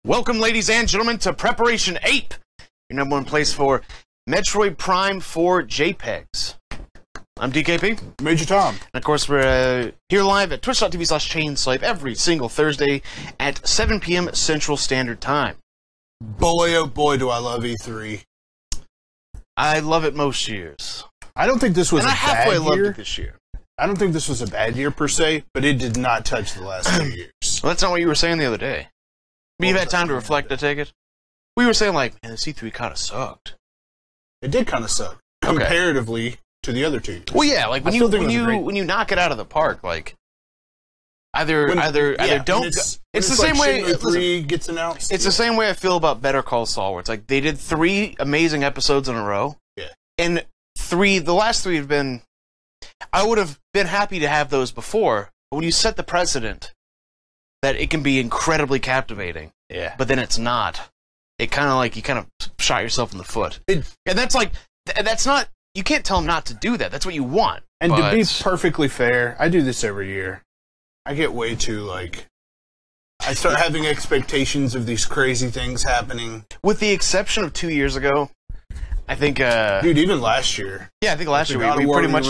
Welcome, ladies and gentlemen, to Preparation Ape, your number one place for Metroid Prime 4 JPEGs. I'm DKP. Major Tom. And of course, we're here live at twitch.tv/chainswipe every single Thursday at 7 p.m. Central Standard Time. Boy, oh boy, do I love E3. I love it most years. I don't think this was and a I halfway bad loved year. it this year. I don't think this was a bad year per se, but it did not touch the last 2 years. Well, that's not what you were saying the other day. But you've had time to reflect, I take it? We were saying, like, man, the C3 kind of sucked. It did kind of suck, comparatively to the other two. Well, yeah, like, when you knock it out of the park, like, either don't... It's the same way... Shenmue 3 gets announced. It's the same way I feel about Better Call Saul, where it's like, they did 3 amazing episodes in a row. Yeah. And the last 3 have been... I would have been happy to have those before, but when you set the precedent that it can be incredibly captivating, yeah, but then it's not, it kind of like, you kind of shot yourself in the foot. And that's like, that's not, you can't tell them not to do that. That's what you want. And to be perfectly fair, I do this every year. I get way too, like, I start having expectations of these crazy things happening. With the exception of 2 years ago, I think, dude, even last year. Yeah, I think last year we pretty much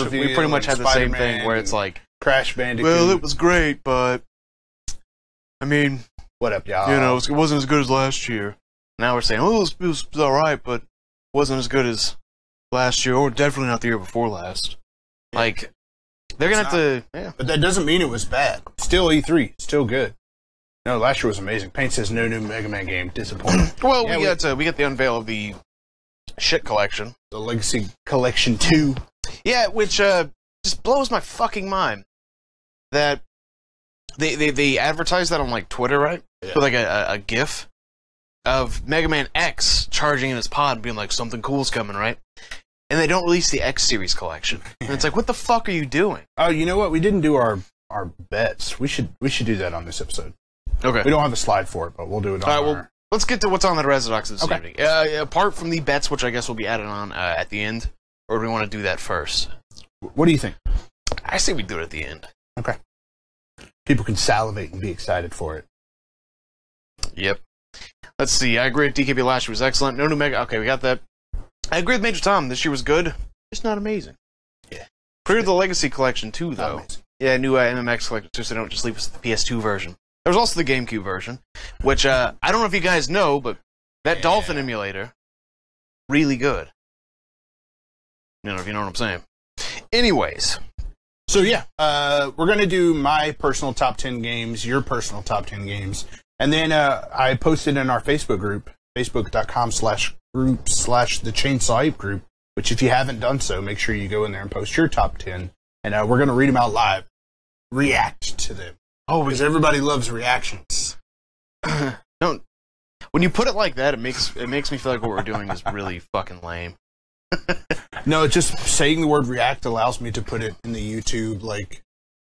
had the same thing where it's like, Crash Bandicoot. Well, it was great, but I mean, what up, y'all? You know, it wasn't as good as last year. Now we're saying, oh, it was all right, but it wasn't as good as last year, or definitely not the year before last. Yeah. Like, they're gonna have to, yeah. But that doesn't mean it was bad. Still E3, still good. No, last year was amazing. Paint says no new Mega Man game. Disappointing. Well, yeah, we got the unveil of the shit collection, the Legacy Collection 2. Yeah, which just blows my fucking mind that they advertised that on like Twitter, right? Yeah. With like a GIF of Mega Man X charging in his pod, being like, something cool's coming, right? And they don't release the X series collection. And it's like, what the fuck are you doing? Oh, you know what? We didn't do our bets. We should do that on this episode. Okay. We don't have a slide for it, but we'll do it on our... Well, let's get to what's on the Resodox this evening. Apart from the bets, which I guess will be added on at the end, or do we want to do that first? What do you think? I say we do it at the end. Okay. People can salivate and be excited for it. Yep. Let's see. I agree with DKP last year was excellent. No new Mega... Okay, we got that. I agree with Major Tom. This year was good. Just not amazing. Yeah. Pre-order the Legacy Collection, too, though. Yeah, new MMX Collection, so they don't just leave us the PS2 version. There was also the GameCube version, which, I don't know if you guys know, but that Dolphin emulator, really good. You know, if you know what I'm saying. Anyways. So, yeah, we're going to do my personal top 10 games, your personal top 10 games. And then I posted in our Facebook group, facebook.com/group/the Chainsaw Ape group, which if you haven't done so, make sure you go in there and post your top 10. And we're going to read them out live. React to them. Oh, because everybody loves reactions. Don't. When you put it like that, it makes me feel like what we're doing is really fucking lame. No, just saying the word react allows me to put it in the YouTube. Like,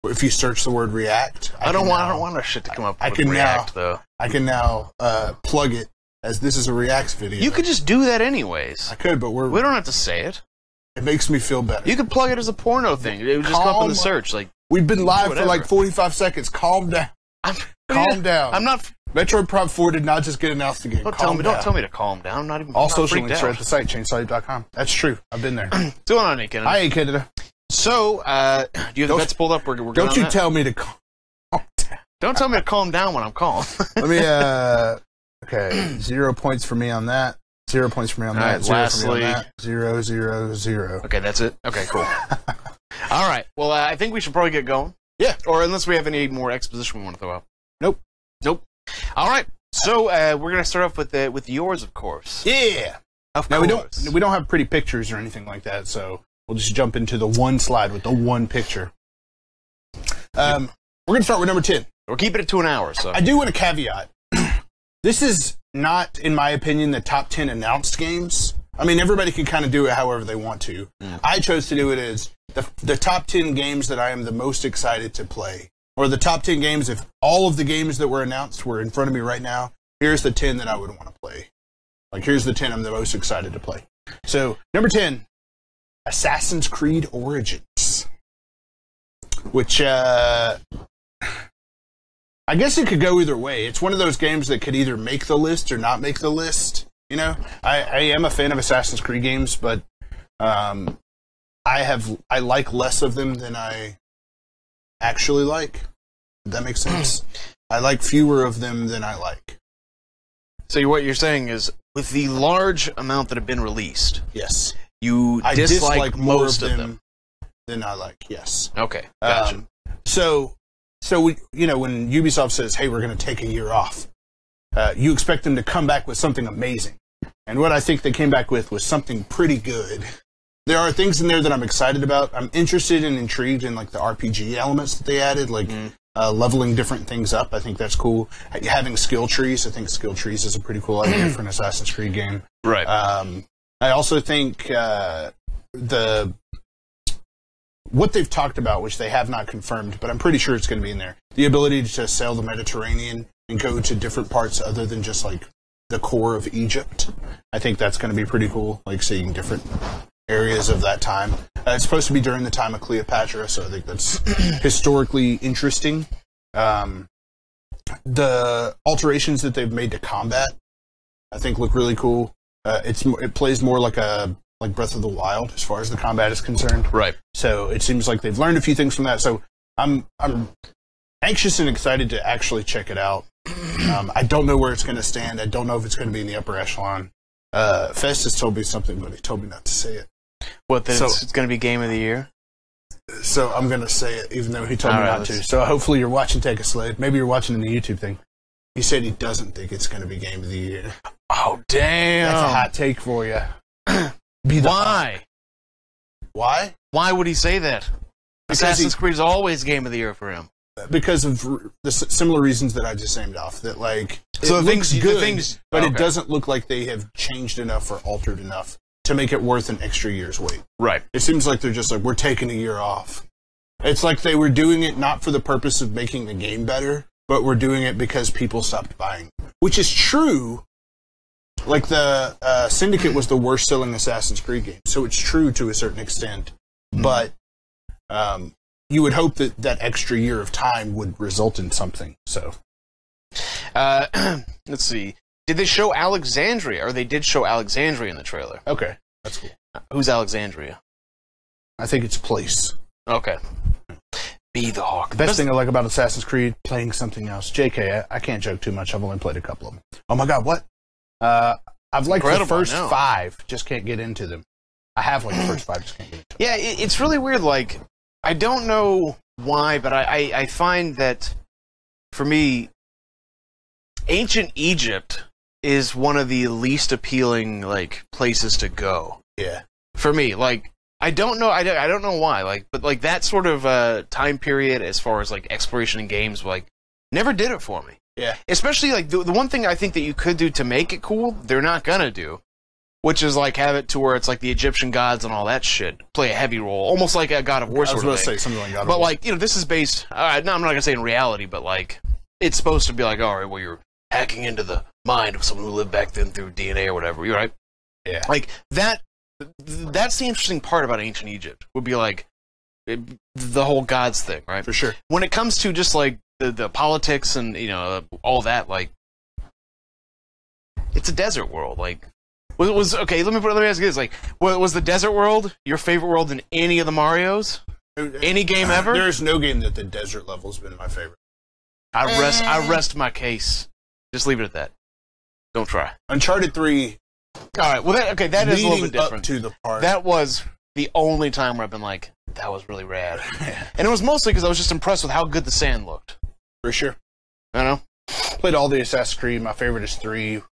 if you search the word react, I don't want our shit to come up with react, though. I can now plug it as this is a reacts video. You could just do that anyways. I could, but we don't have to say it. It makes me feel better. You could plug it as a porno thing. It would just come up in the search. Like, we've been live for like 45 seconds. Calm down. Calm down. I'm not. Metroid Prime 4 did not just get announced again. Don't tell me to calm down. I'm not even. All social links are at the site, chainsawApe.com. That's true. I've been there. What's going on, Canada? Hi, Canada. So, do you have the bets pulled up? We're don't you tell me to calm down. Don't tell me to calm down when I'm calm. Let me, okay, 0 points for me on that. 0 points for me on that. Right, lastly, 0, 0, 0. Okay, that's it. Okay, cool. All right. Well, I think we should probably get going. Yeah. Or unless we have any more exposition we want to throw out. Nope. All right. So we're gonna start off with yours, of course. Yeah. Of course. We don't have pretty pictures or anything like that, so we'll just jump into the one slide with the one picture. We're gonna start with number 10. We're keeping it to an hour. So I do want to caveat. This is not, in my opinion, the top 10 announced games. I mean, everybody can kind of do it however they want to. I chose to do it as the top 10 games that I am the most excited to play. Or the top 10 games, if all of the games that were announced were in front of me right now, here's the 10 that I would want to play. Like, here's the 10 I'm the most excited to play. So, number 10, Assassin's Creed Origins. Which, I I guess it could go either way. It's one of those games that could either make the list or not make the list. You know, I am a fan of Assassin's Creed games, but I like less of them than I actually like. If that makes sense. I like fewer of them than I like. So what you're saying is, with the large amount that have been released, yes, I dislike more most of them than I like. Yes. Okay. Gotcha. So we, when Ubisoft says, "Hey, we're going to take a year off," you expect them to come back with something amazing. And what I think they came back with was something pretty good. There are things in there that I'm excited about. I'm interested and intrigued in like the RPG elements that they added, like leveling different things up. I think that's cool. Having skill trees. I think skill trees is a pretty cool idea for an Assassin's Creed game. Right. I also think what they've talked about, which they have not confirmed, but I'm pretty sure it's going to be in there, the ability to sail the Mediterranean and go to different parts other than just like the core of Egypt. I think that's going to be pretty cool, like seeing different areas of that time. It's supposed to be during the time of Cleopatra, so I think that's historically interesting. The alterations that they've made to combat, I think, look really cool. It plays more like Breath of the Wild as far as the combat is concerned. Right. So it seems like they've learned a few things from that. So I'm anxious and excited to actually check it out. I don't know where it's going to stand. I don't know if it's going to be in the upper echelon. Festus told me something, but he told me not to say it. What, that it's going to be Game of the Year? So I'm going to say it, even though he told me not to. So hopefully you're watching Take a Slate. Maybe you're watching in the YouTube thing. He said he doesn't think it's going to be Game of the Year. Oh, damn. That's a hot take for you. Why? Why? Why would he say that? Assassin's Creed is always Game of the Year for him. Because of the similar reasons that I just named off. That it looks good, but it doesn't look like they have changed enough or altered enough to make it worth an extra year's wait. Right. It seems like they're just like, we're taking a year off. It's like they were doing it not for the purpose of making the game better, but we're doing it because people stopped buying. Which is true. Like the Syndicate was the worst selling Assassin's Creed game, so it's true to a certain extent. But you would hope that that extra year of time would result in something. So, let's see. Did they show Alexandria? Or they did show Alexandria in the trailer. Okay, that's cool. Who's Alexandria? I think it's a place. Okay. Be the Hawk. The best thing I like about Assassin's Creed, playing something else. JK, I can't joke too much. I've only played a couple of them. Oh my god, what? I've liked the first 5, just can't get into them. I have liked the first 5, just can't get into them. Yeah, it's really weird. Like, I don't know why, but I find that, for me, ancient Egypt is one of the least appealing, like, places to go. Yeah. For me, like, I don't know why, like, but, like, that sort of time period as far as, like, exploration in games, like, never did it for me. Yeah. Especially, like, the one thing I think that you could do to make it cool, they're not gonna do, which is, like, have it to where it's, like, the Egyptian gods and all that shit play a heavy role, almost like a God of War sort of thing. I was going to say something like God of War. But, like, this is based, no, I'm not gonna say in reality, but, like, it's supposed to be like, alright, well, you're hacking into the mind of someone who lived back then through DNA or whatever, you right? Yeah. Like, that's the interesting part about ancient Egypt, would be, like, the whole gods thing, right? For sure. When it comes to just, like, the politics and, all that, like, it's a desert world, like, okay, let me ask you this, like, was the desert world your favorite world in any of the Marios? Any game ever? There's no game that the desert level's been my favorite. I rest my case. Just leave it at that. Don't try. Uncharted 3. Alright, well, that is a little bit different. Up to the part. That was the only time where I've been like, that was really rad. And it was mostly because I was just impressed with how good the sand looked. For sure. I know. Played all the Assassin's Creed. My favorite is 3.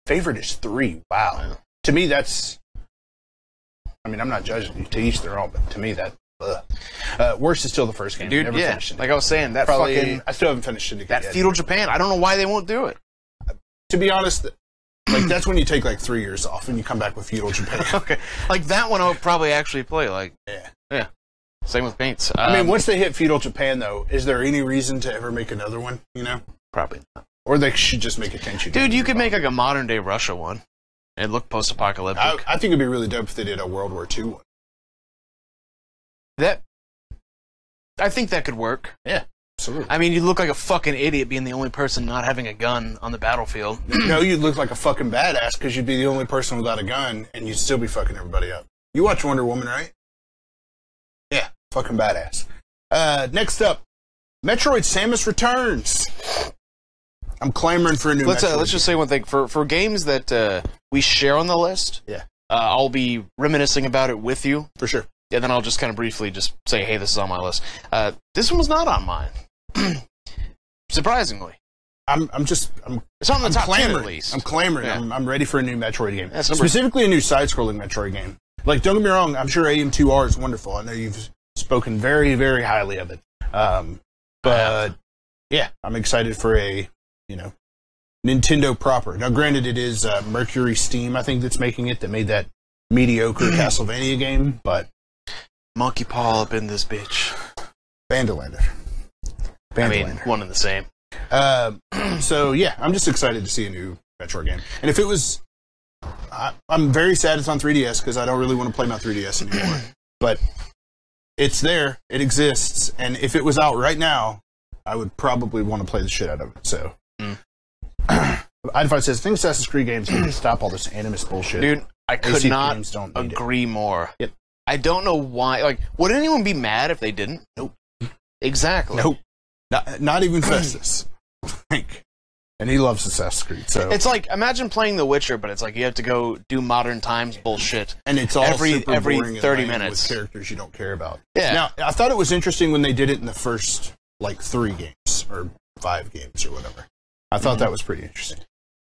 Favorite is 3. Wow. Yeah. To me, that's... I mean, I'm not judging you. To each their own, but to me, that... worst is still the first game. Dude, yeah. Like I was saying, that fucking... I still haven't finished it. That feudal Japan. I don't know why they won't do it. To be honest... Like, that's when you take, like, 3 years off and you come back with feudal Japan. Okay. Like, that one I'll probably actually play, like... Yeah. Yeah. Same with paints. I mean, once they hit feudal Japan, though, is there any reason to ever make another one, Probably not. Or they should just make a Tenchu. Dude, you could make, like, a modern-day Russia one. And look post-apocalyptic. I think it'd be really dope if they did a World War II one. I think that could work. Yeah. absolutely. I mean, you look like a fucking idiot being the only person not having a gun on the battlefield. No, you'd look like a fucking badass because you'd be the only person without a gun, and you'd still be fucking everybody up. You watch Wonder Woman, right? Yeah, fucking badass. Next up, Metroid Samus Returns. I'm clamoring for a new Metroid. Let's just say one thing. For games that we share on the list, I'll be reminiscing about it with you. For sure. And then I'll just kind of briefly just say, hey, this is on my list. This one was not on mine. Surprisingly. It's on the top 10 at least. I'm clamoring. Yeah. I'm ready for a new Metroid game. Specifically a new side-scrolling Metroid game. Like, don't get me wrong, I'm sure AM2R is wonderful. I know you've spoken very, very highly of it. But, yeah, I'm excited for a, Nintendo proper. Now, granted, it is Mercury Steam, I think, that's making it, that made that mediocre Castlevania game, but... Monkey Paw up in this bitch. Bandolander. I mean, one and the same. So, yeah, I'm just excited to see a new Metroid game. And if it was... I'm very sad it's on 3DS, because I don't really want to play my 3DS anymore. But it's there, it exists, and if it was out right now, I would probably want to play the shit out of it, so... I'd says, I think Assassin's Creed games need to stop all this animus bullshit. Dude, I could not agree more. Yep. I don't know why. Like, would anyone be mad if they didn't? Nope. Exactly. Nope. Not even Festus. And he loves Assassin's Creed. So it's like, imagine playing The Witcher, but it's like you have to go do modern times bullshit. And it's all every 30 with minutes characters you don't care about. Yeah. Now, I thought it was interesting when they did it in the first 3 games or 5 games or whatever. I thought that was pretty interesting.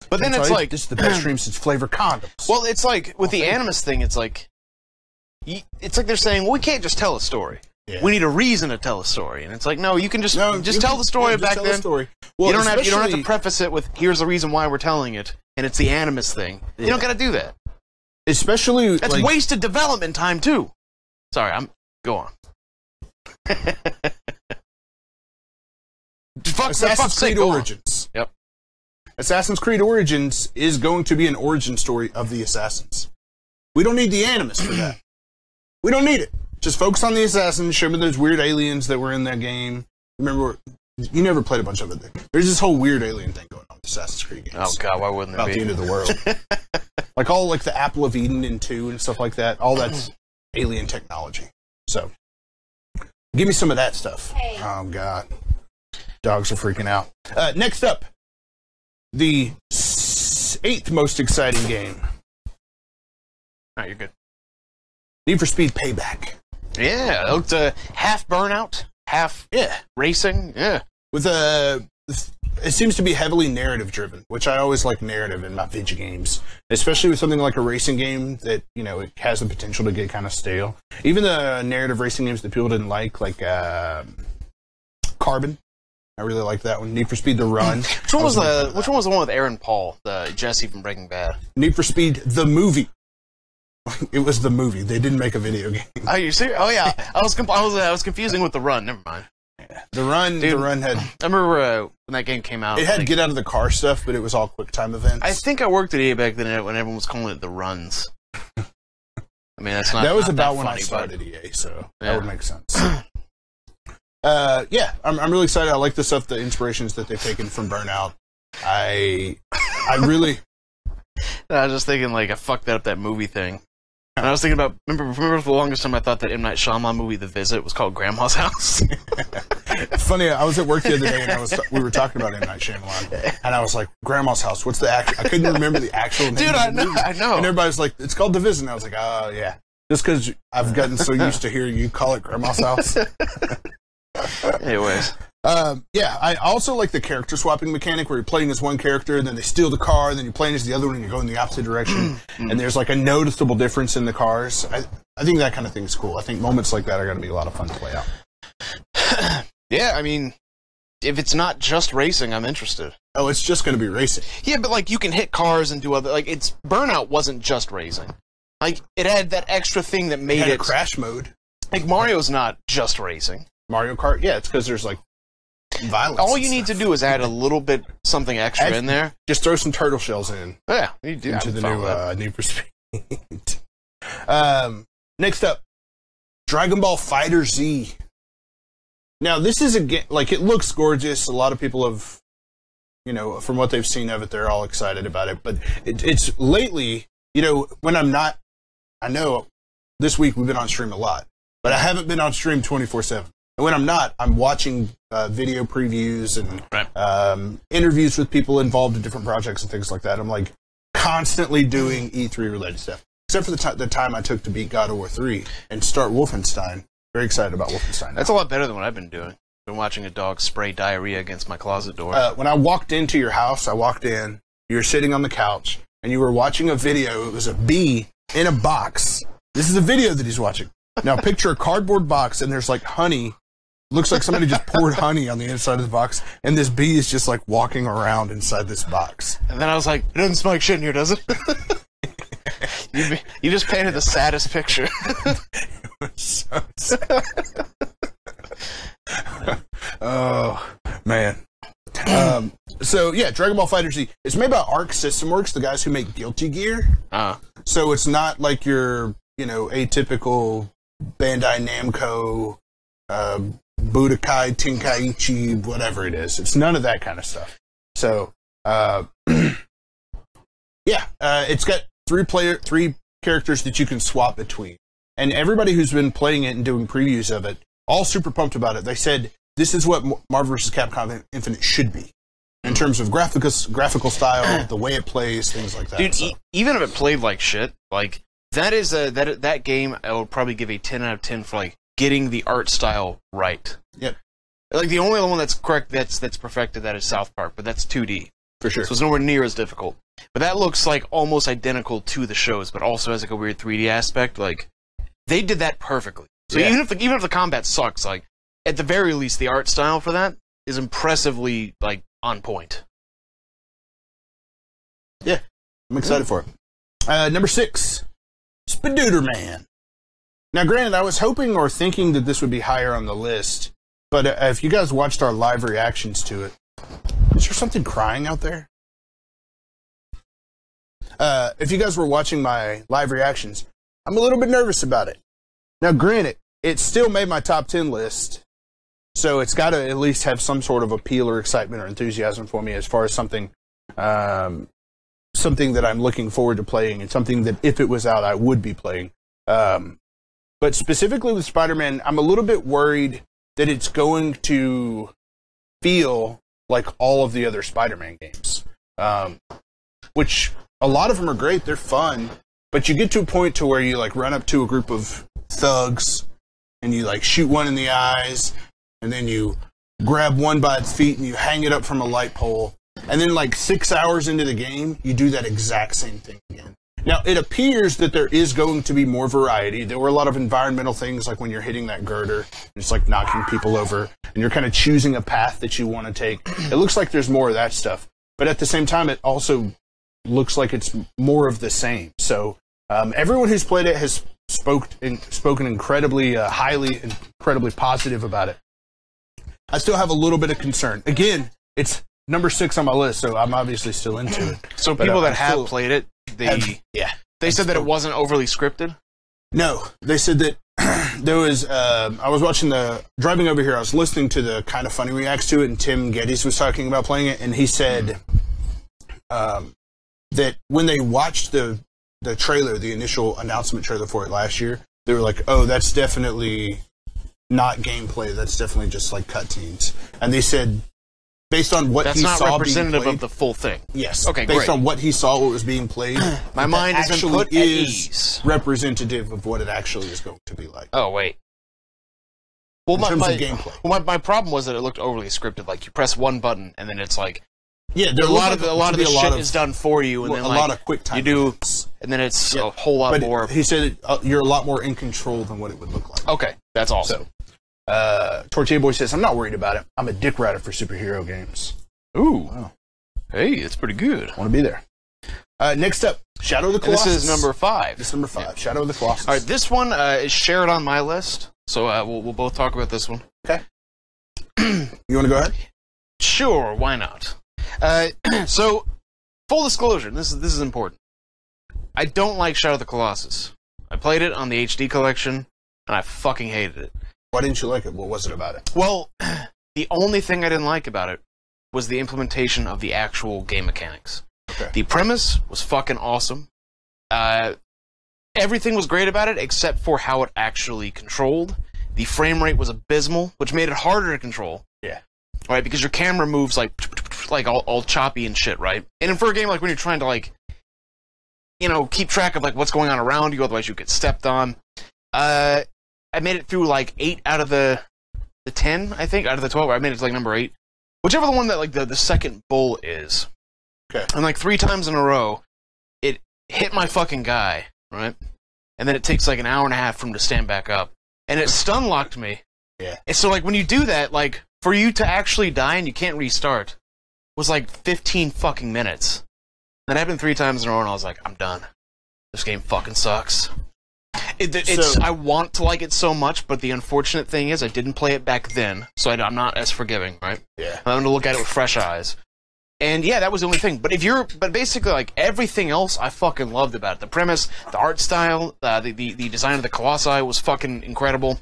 But then it's like... This is the best stream since Flavor Condoms. Well, it's like, with the Animus thing, it's like they're saying, well, we can't just tell a story. Yeah. We need a reason to tell a story. And it's like, no, you can just tell the story back then. Well, you don't have to preface it with, here's the reason why we're telling it, and it's the Animus thing. You don't gotta do that. Especially... That's wasted development time, too. Sorry, go on. Assassin's Creed Origins. Yep. Assassin's Creed Origins is going to be an origin story of the Assassins. We don't need the Animus for that. We don't need it. Just focus on the Assassins, show me those weird aliens that were in that game. Remember, you never played a bunch of it. There's this whole weird alien thing going on with Assassin's Creed games. Oh, God, why wouldn't it be? About the end of the world. All the Apple of Eden in 2 and stuff like that. All that's alien technology. So, give me some of that stuff. Hey. Oh, God. Dogs are freaking out. Next up, the 8th most exciting game. Oh, you're good. Need for Speed Payback. Yeah, it looked half Burnout, half racing. Yeah, with it seems to be heavily narrative driven, which I always like narrative in my video games, especially with something like a racing game that it has the potential to get kind of stale. Even the narrative racing games that people didn't like Carbon. I really like that one. Need for Speed: The Run. Which one was the one with Aaron Paul, the Jesse from Breaking Bad? Need for Speed: The Movie. It was the movie. They didn't make a video game. Oh, you serious? Oh yeah, I was confusing with The Run. Never mind. Yeah. The Run had. I remember when that game came out. It had get out of the car stuff, but it was all quick time events. I think I worked at EA back then when everyone was calling it The Runs. I mean, that's not. That was not about that when funny, I started EA, so yeah. That would make sense. Yeah, I'm really excited. I like the stuff, the inspirations that they've taken from Burnout. I really. I was just thinking, I fucked that movie thing. And I was thinking about, remember for the longest time I thought that M. Night Shyamalan movie, The Visit, was called Grandma's House. It's funny, I was at work the other day and we were talking about M. Night Shyamalan, and I was like, Grandma's House, what's the actual... I couldn't remember the actual name. Dude, I know. And everybody was like, it's called The Visit, and I was like, oh, yeah. Just because I've gotten so used to hearing you call it Grandma's House. Anyways. Yeah, I also like the character swapping mechanic where you're playing as one character and then they steal the car and then you're playing as the other one and you're going the opposite direction and there's a noticeable difference in the cars. I think that kind of thing is cool. I think moments like that are going to be a lot of fun to play out. Yeah, I mean, if it's not just racing, I'm interested. Oh, it's just going to be racing. Yeah, but you can hit cars and do other, Burnout wasn't just racing. It had that extra thing that made it... crash mode. Mario's not just racing. Mario Kart? Yeah, it's because there's violence. All you need to do is add a little bit something extra in there. Just throw some turtle shells in. Yeah, you do. Into the new Need for Speed. Next up, Dragon Ball Fighter Z. Now, this is a game, like, it looks gorgeous. A lot of people have, you know, from what they've seen of it, they're all excited about it. But it's lately, you know, when I'm not, I know this week we've been on stream a lot, but I haven't been on stream 24/7. And when I'm not, I'm watching video previews and interviews with people involved in different projects and things like that. I'm like constantly doing E3 related stuff, except for the time I took to beat God of War 3 and start Wolfenstein. Very excited about Wolfenstein. That's a lot better than what I've been doing. Been watching a dog spray diarrhea against my closet door. When I walked into your house, I walked in, you were sitting on the couch, and you were watching a video. It was a bee in a box. This is a video that he's watching. Now picture a cardboard box, and there's like honey. Looks like somebody just poured honey on the inside of the box, and this bee is just like walking around inside this box. And then I was like, it doesn't smell like shit in here, does it? You just painted the saddest picture. So sad. Oh man. So yeah, Dragon Ball FighterZ. It's made by Arc System Works, the guys who make Guilty Gear. So it's not like your, you know, atypical Bandai Namco, Budokai Tenkaichi, whatever it is. It's none of that kind of stuff. So yeah, it's got three characters that you can swap between. And everybody who's been playing it and doing previews of it, all super pumped about it. They said this is what Marvel vs. Capcom Infinite should be in terms of graphical style, the way it plays, things like that. Dude, even if it played like shit, like that is that game, I would probably give a 10 out of 10 for like getting the art style right. Yep. Like the only one that's correct, that's perfected, that is South Park, but that's 2D for sure. So it's nowhere near as difficult. But that looks like almost identical to the shows, but also has like a weird 3D aspect. Like they did that perfectly. So even if the combat sucks, like at the very least, the art style for that is impressively like on point. Yeah, I'm excited for it. Number 6, Spidooter Man. Now, granted, I was hoping or thinking that this would be higher on the list, but if you guys watched our live reactions to it, is there something crying out there? If you guys were watching my live reactions, I'm a little bit nervous about it. Now, granted, it still made my top 10 list, so it's got to at least have some sort of appeal or excitement or enthusiasm for me as far as something that I'm looking forward to playing and something that if it was out, I would be playing. But specifically with Spider-Man, I'm a little bit worried that it's going to feel like all of the other Spider-Man games, which a lot of them are great. They're fun, but you get to a point to where you like run up to a group of thugs and you like shoot one in the eyes, and then you grab one by its feet and you hang it up from a light pole, and then like 6 hours into the game, you do that exact same thing again. Now, it appears that there is going to be more variety. There were a lot of environmental things, like when you're hitting that girder, it's like knocking people over, and you're kind of choosing a path that you want to take. It looks like there's more of that stuff. But at the same time, it also looks like it's more of the same. So everyone who's played it has spoken incredibly highly, incredibly positive about it. I still have a little bit of concern. Again, it's number 6 on my list, so I'm obviously still into it. So but, people that have played it, they said that it wasn't overly scripted? No, they said that there was, I was watching driving over here, I was listening to the Kind of Funny reacts to it, and Tim Geddes was talking about playing it, and he said that when they watched the trailer, the initial announcement trailer for it last year, they were like, oh, that's definitely not gameplay, that's definitely just like cutscenes. And they said, based on what he saw being played... That's not representative of the full thing. Yes. Okay, based great. on what he saw, what was being played, my mind is put at ease. Representative of what it actually is going to be like. Oh, wait. Well, in terms of gameplay. Well, my problem was that it looked overly scripted. Like, you press one button, and then it's like... Yeah, a lot of the shit is done for you, and then a lot of quick time you do, and then it's a whole lot more. He said you're a lot more in control than what it would look like. Okay, that's awesome. So, Tortilla Boy says, I'm not worried about it. I'm a dick rider for superhero games. Ooh. Wow. Hey, it's pretty good. Want to be there. Next up, Shadow of the Colossus. And this is number 5. This is number 5, Shadow of the Colossus. All right, this one is shared on my list, so we'll both talk about this one. Okay. You want to go ahead? Sure, why not? So, full disclosure, this is important. I don't like Shadow of the Colossus. I played it on the HD collection, and I fucking hated it. Why didn't you like it? What was it about it? Well, the only thing I didn't like about it was the implementation of the actual game mechanics. Okay. The premise was fucking awesome. Everything was great about it except for how it actually controlled. The frame rate was abysmal, which made it harder to control. Yeah. Right, because your camera moves like all choppy and shit, right? And for a game like when you're trying to like, you know, keep track of like what's going on around you, otherwise you get stepped on. I made it through like 8 out of the 10, I think, out of the 12. I made it to like number 8, whichever the one that like the second bull is. Okay. And like 3 times in a row, it hit my fucking guy, right? And then it takes like an hour and a half for him to stand back up, and it stun locked me. Yeah. And so like when you do that, like for you to actually die and you can't restart, was like 15 fucking minutes. That happened 3 times in a row, and I was like, I'm done. This game fucking sucks. I want to like it so much, but the unfortunate thing is I didn't play it back then, so I'm not as forgiving, right? Yeah. I'm going to look at it with fresh eyes. And yeah, that was the only thing. But basically, like, everything else I fucking loved about it. The premise, the art style, the design of the Colossi was fucking incredible.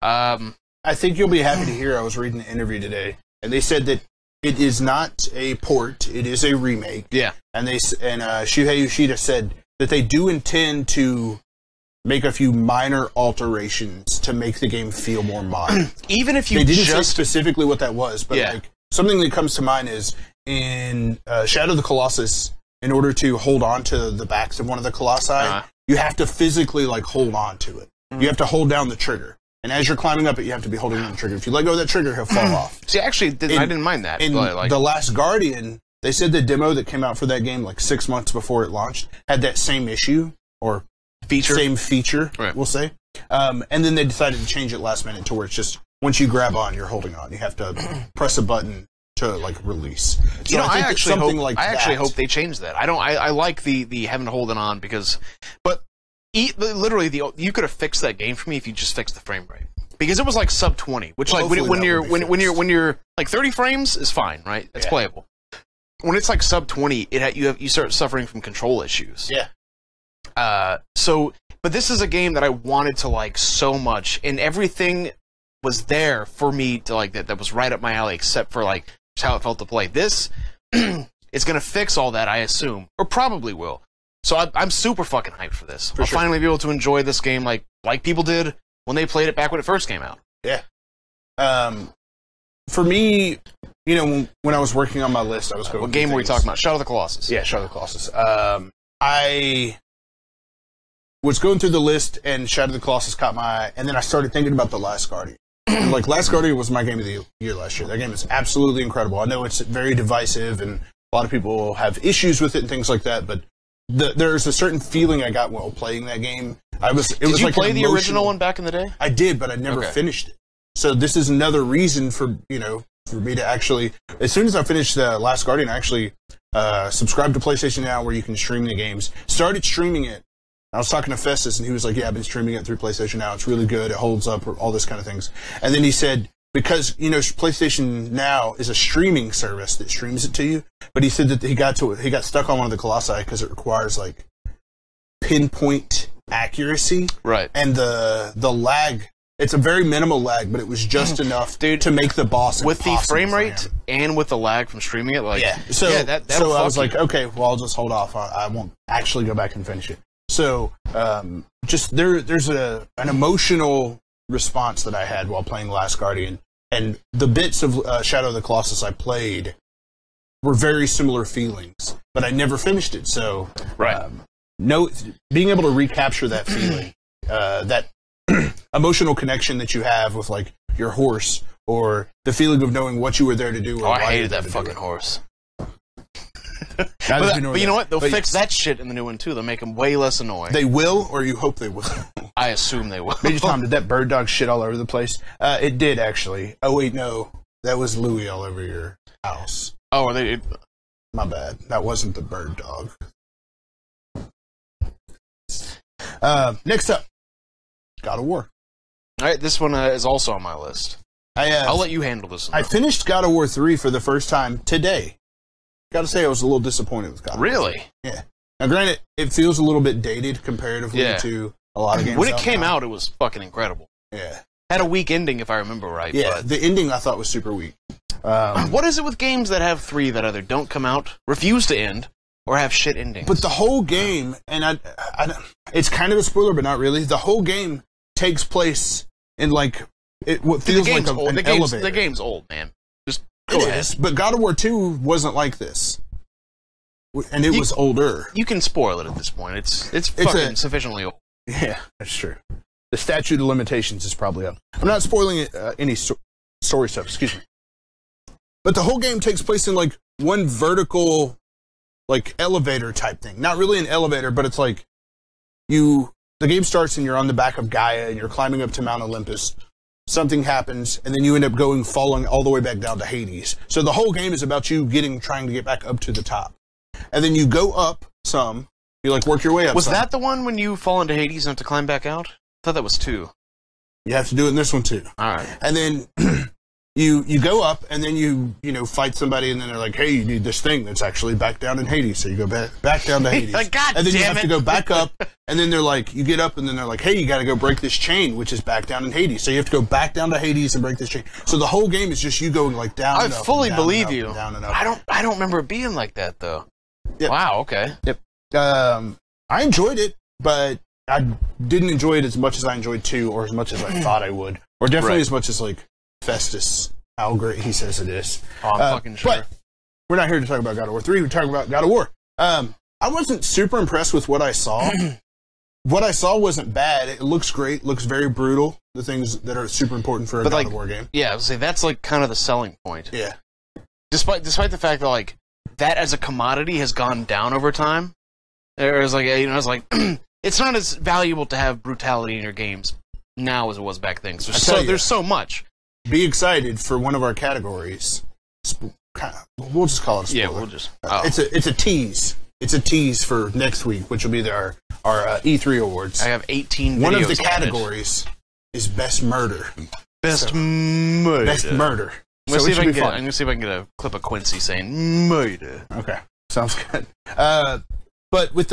I think you'll be happy to hear I was reading an interview today, and they said that it is not a port, it is a remake. Yeah. And Shuhei Yoshida said that they do intend to make a few minor alterations to make the game feel more modern. Even if you They didn't say specifically what that was, but like something that comes to mind is in Shadow of the Colossus, in order to hold on to the backs of one of the Colossi, you have to physically like hold on to it. You have to hold down the trigger. And as you're climbing up it, you have to be holding on the trigger. If you let go of that trigger, he'll fall off. See, actually, I didn't mind that. In The Last Guardian, they said the demo that came out for that game like 6 months before it launched had that same issue, or same feature, we'll say. And then they decided to change it last minute to where it's just, once you grab on, you're holding on. You have to press a button to like release. So you know, I actually hope hope they change that. I like the having to hold it on because, but literally you could have fixed that game for me if you just fixed the frame rate, because it was like sub 20, which like when you're like 30 frames is fine, right? It's playable. When it's like sub 20, you start suffering from control issues. Yeah. But this is a game that I wanted to like so much, and everything was there for me to like that was right up my alley, except for like just how it felt to play. This it's gonna fix all that, I assume, or probably will. So I'm super fucking hyped for this. I'll finally be able to enjoy this game like people did when they played it back when it first came out. Yeah. For me, you know, when I was working on my list, I was going. What game were we talking about? Shadow of the Colossus. Yeah, Shadow of the Colossus. I was going through the list, and Shadow of the Colossus caught my eye, and then I started thinking about The Last Guardian. Like, Last Guardian was my game of the year last year. That game is absolutely incredible. I know it's very divisive, and a lot of people have issues with it and things like that, but there's a certain feeling I got while playing that game. Did you play the original one back in the day? I did, but I never finished it. So this is another reason for me to actually, as soon as I finished The Last Guardian, I actually subscribed to PlayStation Now, where you can stream the games. Started streaming it. I was talking to Festus, and he was like, yeah, I've been streaming it through PlayStation Now. It's really good. It holds up, all this kind of things. And then he said, because, PlayStation Now is a streaming service that streams it to you, but he said that he got stuck on one of the Colossi because it requires, like, pinpoint accuracy. Right. And the lag, it's a very minimal lag, but it was just enough to make the boss with the frame rate and with the lag from streaming it. Like, so I was like, okay, well, I'll just hold off. I won't actually go back and finish it. So, just there's an emotional response that I had while playing Last Guardian, and the bits of Shadow of the Colossus I played were very similar feelings, but I never finished it. So, being able to recapture that feeling, that emotional connection that you have with like your horse, or the feeling of knowing what you were there to do. Or I hated that fucking horse. But you know what? They'll fix that shit in the new one, too. They'll make them way less annoying. They will, or you hope they will? I assume they will. Major Tom, did that bird dog shit all over the place? It did, actually. Oh, wait, no. That was Louie all over your house. Oh, are they... My bad. That wasn't the bird dog. Next up, God of War. All right, this one is also on my list. I'll let you handle this one. I finished God of War 3 for the first time today. Gotta say, I was a little disappointed with God of War. Really? Yeah. Now, granted, it feels a little bit dated comparatively to a lot of games. When it came out, it was fucking incredible. Yeah. Had a weak ending, if I remember right. Yeah, but the ending I thought was super weak. what is it with games that have 3 that either don't come out, refuse to end, or have shit endings? But the whole game, and it's kind of a spoiler, but not really. The whole game takes place in like what feels like an elevator. The game's old, man. Just go ahead. But God of War 2 wasn't like this, and it was older. You can spoil it at this point. It's fucking sufficiently old. Yeah, that's true. The statute of limitations is probably up. I'm not spoiling any story stuff. Excuse me. But the whole game takes place in like one vertical, like elevator type thing. Not really an elevator, but it's like the game starts and you're on the back of Gaia and you're climbing up to Mount Olympus. Something happens and then you end up falling all the way back down to Hades. So the whole game is about you trying to get back up to the top. And then you go up some, you like work your way up. Was that the one when you fall into Hades and have to climb back out? I thought that was 2. You have to do it in this one too. All right. And then you go up and then you fight somebody and then they're like, hey, you need this thing that's actually back down in Hades. So you go back down to Hades. God and then damn you have to go back up and then they're like, you get up and then they're like, hey, you got to go break this chain, which is back down in Hades. So you have to go back down to Hades and break this chain. So the whole game is just you going like down and up. I fully believe you. Down and up. I don't remember it being like that though. Yep. Wow, okay. Yep. I enjoyed it, but I didn't enjoy it as much as I enjoyed 2 or as much as I thought I would. Or definitely as much as like Festus, how great he says it is. Oh, I'm fucking sure. But we're not here to talk about God of War 3, we're talking about God of War. I wasn't super impressed with what I saw. What I saw wasn't bad. It looks great, looks very brutal, the things that are super important for a God of War game. Yeah, I would say that's like kind of the selling point. Yeah. Despite the fact that like that as a commodity has gone down over time. There's like it's not as valuable to have brutality in your games now as it was back then. There's so much. Be excited for one of our categories. We'll just call it a spoiler. Yeah, we'll just. It's a tease. It's a tease for next week, which will be our E3 awards. I have 18 videos. One of the categories is Best Murder. Best Murder. Best Murder. I'm gonna see if I can get a clip of Quincy saying murder. Okay, sounds good. But with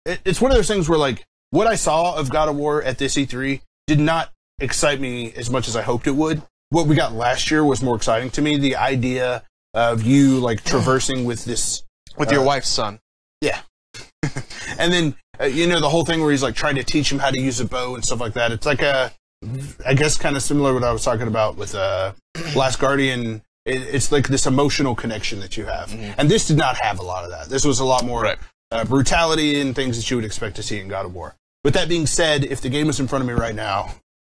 it's one of those things where like what I saw of God of War at this E3 did not excite me as much as I hoped it would. What we got last year was more exciting to me. The idea of you like traversing with this with your wife's son. Yeah, and then the whole thing where he's like trying to teach him how to use a bow and stuff like that. It's like I guess kind of similar to what I was talking about with Last Guardian. It's like this emotional connection that you have. Mm-hmm. And this did not have a lot of that. This was a lot more brutality and things that you would expect to see in God of War. With that being said, if the game was in front of me right now,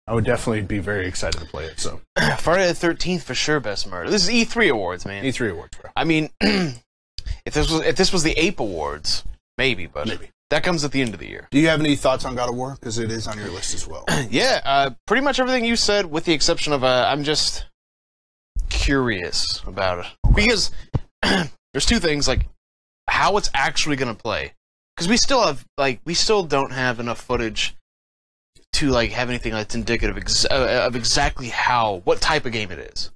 I would definitely be very excited to play it. So Friday the 13th for sure, Best Murder. This is E3 Awards, man. E3 Awards, bro. I mean, if this was the Ape Awards, maybe, but that comes at the end of the year. Do you have any thoughts on God of War? Because it is on your list as well. Yeah, pretty much everything you said, with the exception of I'm just curious about it. Because there's 2 things, like how it's actually going to play. Because we still don't have enough footage to like have anything that's indicative of exactly what type of game it is,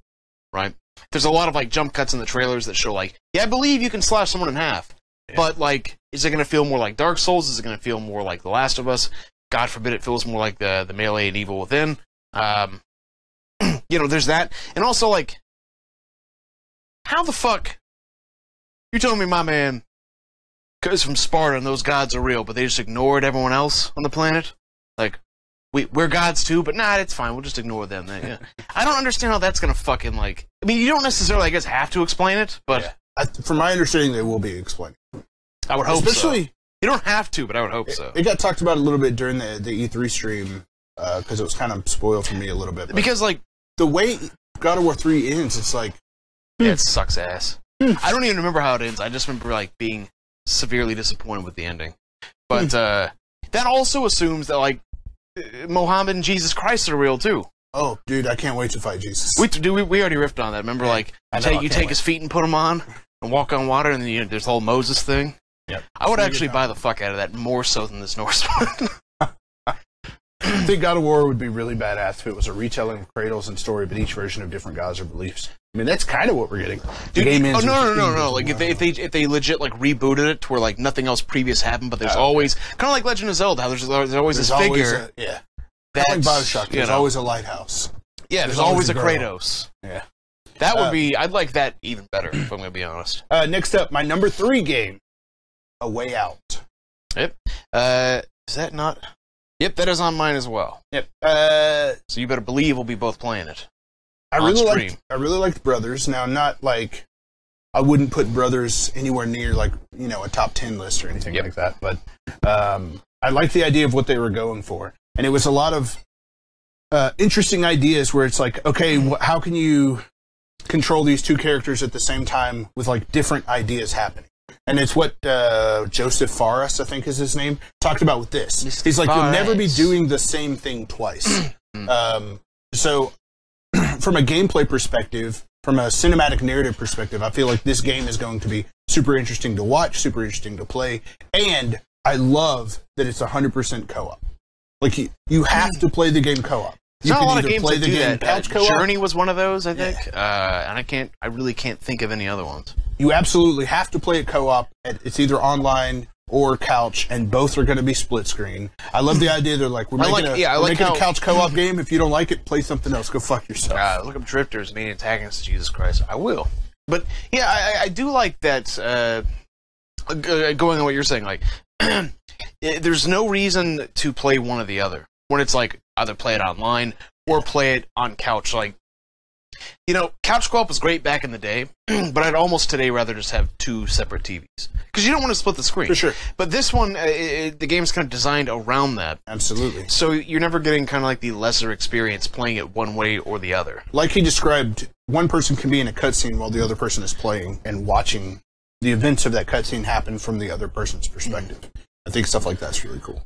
right? There's a lot of like jump cuts in the trailers that show like, yeah, I believe you can slash someone in half, but like, is it going to feel more like Dark Souls? Is it going to feel more like The Last of Us? God forbid it feels more like the Melee and Evil Within. There's that, and also like, how the fuck you telling me my man is from Sparta and those gods are real, but they just ignored everyone else on the planet? Like, we're gods too, but nah, it's fine. We'll just ignore them. Yeah. I don't understand how that's gonna fucking like. I mean, you don't necessarily, I guess, have to explain it, but from my understanding, they will be explaining. I would hope so. You don't have to, but I would hope so. It got talked about a little bit during the E3 stream because it was kind of spoiled for me a little bit. But because like the way God of War 3 ends, it's like it sucks ass. I don't even remember how it ends. I just remember like being severely disappointed with the ending. But that also assumes that like Muhammad and Jesus Christ are real too. Oh, dude, I can't wait to fight Jesus. We already riffed on that. Remember, like you take his feet and put them on and walk on water, and then there's the whole Moses thing. Yep. I would actually buy the fuck out of that more so than this Norse one. I think God of War would be really badass if it was a retelling of Kratos and story, but each version of different gods or beliefs. I mean, that's kind of what we're getting. No. Like if they legit like rebooted it to where like nothing else previous happened, but there's always kind of like Legend of Zelda. How there's always this figure. that's, like Bioshock. There's always a lighthouse. Yeah, there's always a Kratos. Yeah. That would be... I'd like that even better, if I'm going to be honest. Next up, my number 3 game, A Way Out. Yep. Is that not... Yep, that is on mine as well. Yep. So you better believe we'll be both playing it. I really liked Brothers. Now, not like... I wouldn't put Brothers anywhere near, like, you know, a top 10 list or anything like that. But I liked the idea of what they were going for. And it was a lot of interesting ideas where it's like, okay, how can you control these two characters at the same time with, like, different ideas happening? And it's what Joseph Fares, I think is his name, talked about with this. Mr. He's like, Fares. you'll never be doing the same thing twice. So from a gameplay perspective, from a cinematic narrative perspective, I feel like this game is going to be super interesting to watch, super interesting to play, and I love that it's 100% co-op. Like, you have to play the game co-op. There's not a lot of games play that the do game that. couch co-op. Journey was one of those, I think. And I really can't think of any other ones. You absolutely have to play it co-op. It's either online or couch, and both are going to be split screen. I love the idea. They're like, we're making a couch co-op game. If you don't like it, play something else. Go fuck yourself. Look up Drifters, main antagonists. Jesus Christ, I will. But yeah, I do like that. Going on what you're saying, like, there's no reason to play one or the other. When it's like either play it online or play it on couch. Like, you know, couch co-op was great back in the day, but I'd almost today rather just have 2 separate TVs. Because you don't want to split the screen. For sure. But this one, the game's kind of designed around that. Absolutely. So you're never getting kind of like the lesser experience playing it one way or the other. Like he described, one person can be in a cutscene while the other person is playing and watching the events of that cutscene happen from the other person's perspective. I think stuff like that's really cool.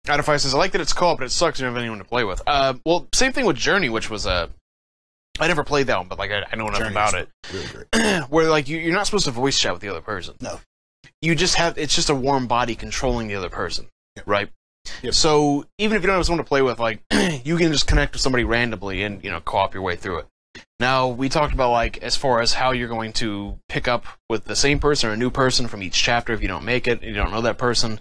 Adify says, I like that it's co-op, but it sucks you don't have anyone to play with. Well, same thing with Journey, which was I never played that one, but like I know enough about it. Really great. Where like you're not supposed to voice chat with the other person. No. You just it's just a warm body controlling the other person, right? Yep. So even if you don't have someone to play with, like you can just connect with somebody randomly and co-op your way through it. Now we talked about like as far as how you're going to pick up with the same person or a new person from each chapter if you don't make it, and you don't know that person.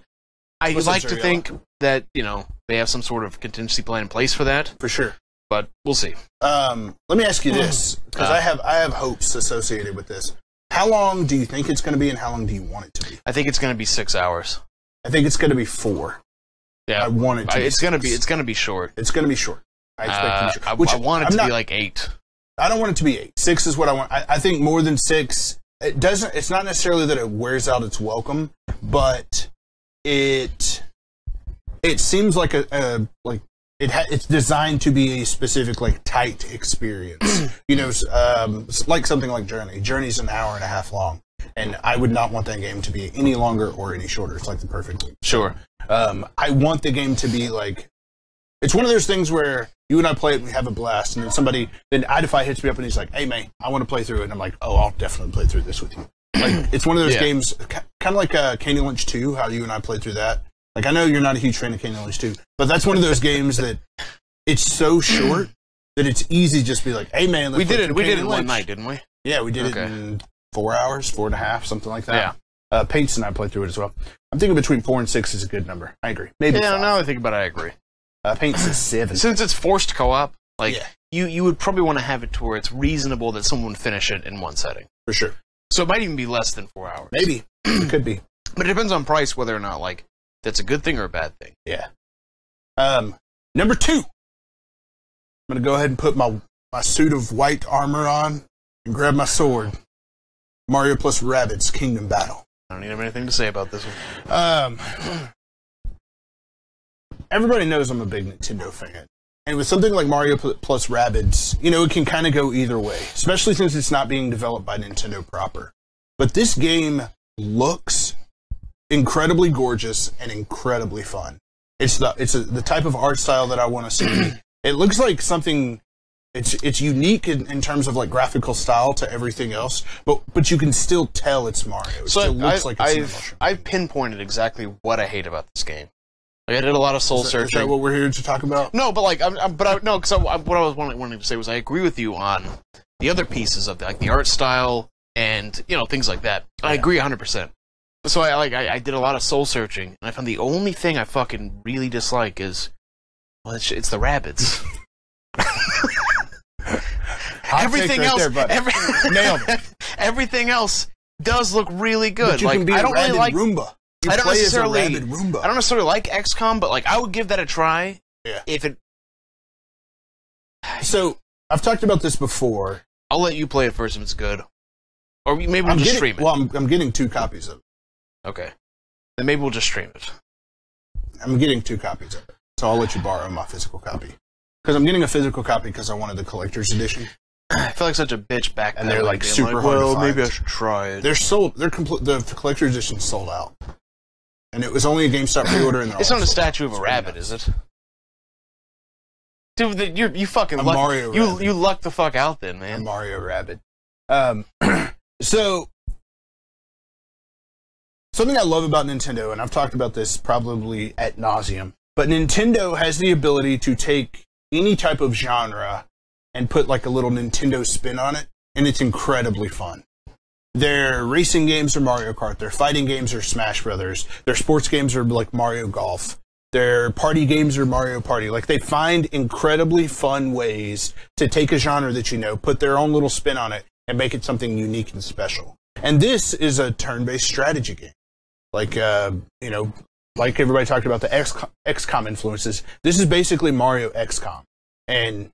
I like to think that, they have some sort of contingency plan in place for that. For sure. But we'll see. Let me ask you this, because I have hopes associated with this. How long do you think it's going to be, and how long do you want it to be? I think it's going to be 6 hours. I think it's going to be 4. Yeah. I want it to be It's going to be short. It's going to be short. I expect it to be short. I want it to be like 8. I don't want it to be 8. 6 is what I want. I think more than 6, it's not necessarily that it wears out its welcome, but it seems like it's designed to be a specific, like, tight experience. Like something like Journey. Journey's an hour and a half long, and I would not want that game to be any longer or any shorter. It's like the perfect game. Sure. I want the game to be like, it's one of those things where you and I play it and we have a blast, and then Idify hits me up and he's like, hey man, I want to play through it, and I'm like, oh, I'll definitely play through this with you. Like, it's one of those games, kind of like Candy Lynch 2, how you and I played through that. Like, I know you're not a huge fan of Candy Lynch 2, but that's one of those games that it's so short that it's easy to just be like, hey man, let's We did it one night, didn't we? Yeah, we did it in 4 hours, 4.5, something like that. Yeah. Paints and I played through it as well. I'm thinking between 4 and 6 is a good number. I agree. Maybe 5. Now I think about it, I agree. Paints is 7. Since it's forced co-op, you would probably want to have it to where it's reasonable that someone would finish it in one setting. For sure. So it might even be less than 4 hours. Maybe. It could be. But it depends on price whether or not, like, that's a good thing or a bad thing. Yeah. Number 2. I'm going to go ahead and put my suit of white armor on and grab my sword. Mario plus Rabbids Kingdom Battle. I don't even have anything to say about this one. Everybody knows I'm a big Nintendo fan. And with something like Mario plus Rabbids, it can kind of go either way, especially since it's not being developed by Nintendo proper. But this game looks incredibly gorgeous and incredibly fun. It's the type of art style that I want to see. It looks like something. It's unique in terms of like graphical style to everything else, but you can still tell it's Mario. It still looks like it's I've pinpointed exactly what I hate about this game. Like, I did a lot of soul searching. Is that what we're here to talk about? No, but like, what I was wanting to say was I agree with you on the other pieces of the art style and things like that. Yeah. I agree 100%. So I did a lot of soul searching, and I found the only thing I fucking really dislike is Well, it's the Rabbids. Everything else, nailed it. Everything else does look really good. But you like can be I don't a really like Roomba. You I don't play necessarily as a rabid Roomba. I don't necessarily like XCOM, but like I would give that a try. Yeah. If it. So I've talked about this before. I'll let you play it first if it's good, or maybe we'll just stream it. Well, I'm getting 2 copies of it. Okay, then maybe we'll just stream it. I'm getting 2 copies of it, so I'll let you borrow my physical copy. Because I'm getting a physical copy because I wanted the collector's edition. I feel like such a bitch back then. And they're like super hard to find. Maybe I should try it. They're sold. They're complete. The collector's edition sold out, and it was only a GameStop pre-order. And it's not a statue of a rabbit, is it? Dude, you fucking luck. Mario you lucked the fuck out then, man. A Mario Rabbid. So something I love about Nintendo, and I've talked about this probably ad nauseum, but Nintendo has the ability to take any type of genre and put like a little Nintendo spin on it, and it's incredibly fun. Their racing games are Mario Kart, their fighting games are Smash Brothers, their sports games are like Mario Golf, their party games are Mario Party. Like, they find incredibly fun ways to take a genre that you know, put their own little spin on it, and make it something unique and special. And this is a turn-based strategy game. Like, you know, like everybody talked about the XCOM influences, this is basically Mario XCOM. And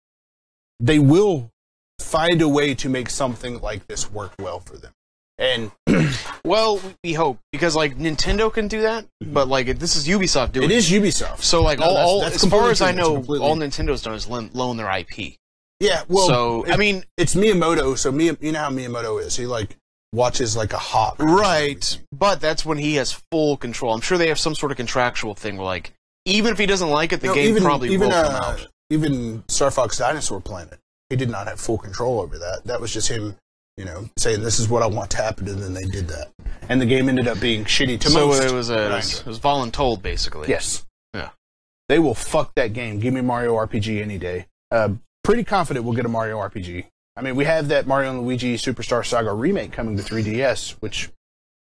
they will find a way to make something like this work well for them. And well, we hope, because like Nintendo can do that, but like this is Ubisoft doing it. It is Ubisoft. So like that's as far as I know, completely... all Nintendo's done is loan their IP. Yeah, well, so I mean, it's Miyamoto. So you know how Miyamoto is. He like watches like a hawk. Right, but that's when he has full control. I'm sure they have some sort of contractual thing where like even if he doesn't like it, the game probably will come out. Even Star Fox Dinosaur Planet, he did not have full control over that. That was just him, you know, saying this is what I want to happen, and then they did that. And the game ended up being shitty to most. So it was voluntold, basically. Yes. Yeah. They will fuck that game. Give me Mario RPG any day. Pretty confident we'll get a Mario RPG. I mean, we have that Mario and Luigi Superstar Saga remake coming to 3DS, which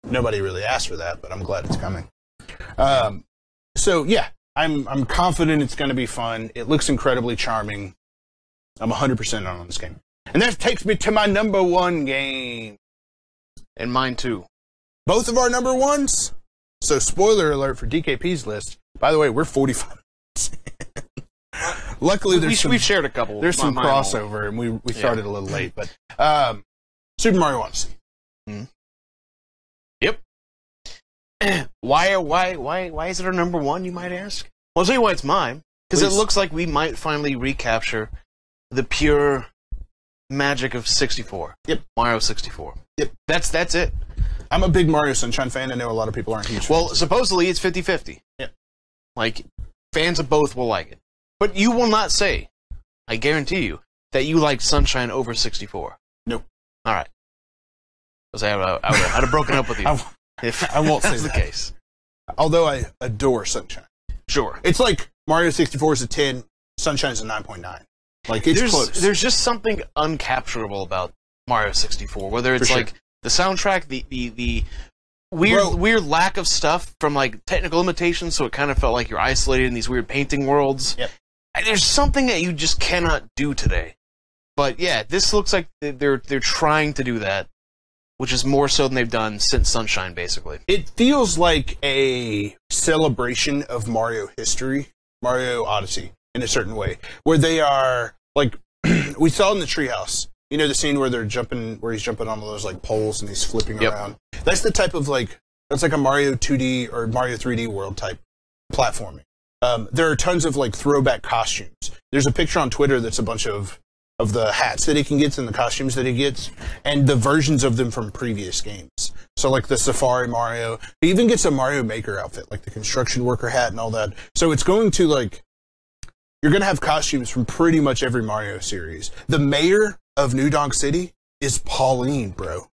nobody really asked for that, but I'm glad it's coming. So yeah, I'm confident it's going to be fun. It looks incredibly charming. I'm 100% on this game. And that takes me to my number 1 game. And mine too. Both of our number 1s. So spoiler alert for DKP's list. By the way, we're 45 minutes. Luckily, we've shared a couple. There's some crossover, and we started a little late. But Super Mario Odyssey. Mm-hmm. Yep. Why is it our number 1, you might ask? Well, I'll tell you why it's mine. Because it looks like we might finally recapture the pure magic of 64. Yep. Mario 64. Yep. That's it. I'm a big Mario Sunshine fan. I know a lot of people aren't huge fans. Well, supposedly it's 50-50. Yep. Like, fans of both will like it. But you will not say, I guarantee you, that you like Sunshine over 64. Nope. All right. Because I'd have broken up with you. I won't say that's the case. Although I adore Sunshine. Sure. It's like Mario 64 is a 10, Sunshine's a 9.9. Like, it's close. There's just something uncapturable about Mario 64. Whether it's like the soundtrack, the weird lack of stuff from like technical limitations, so it kind of felt like you're isolated in these weird painting worlds. Yep. And there's something that you just cannot do today. But yeah, this looks like they're trying to do that, which is more so than they've done since Sunshine, basically. It feels like a celebration of Mario history, Mario Odyssey, in a certain way, where they are like we saw in the treehouse. You know the scene where he's jumping on those like poles and he's flipping around. That's the type of that's like a Mario 2D or Mario 3D world type platforming. There are tons of like throwback costumes. There's a picture on Twitter that's a bunch of the hats that he can get and the costumes that he gets, and the versions of them from previous games. So like the Safari Mario, he even gets a Mario Maker outfit, like the construction worker hat and all that. So it's going to you're going to have costumes from pretty much every Mario series. The mayor of New Donk City is Pauline, bro.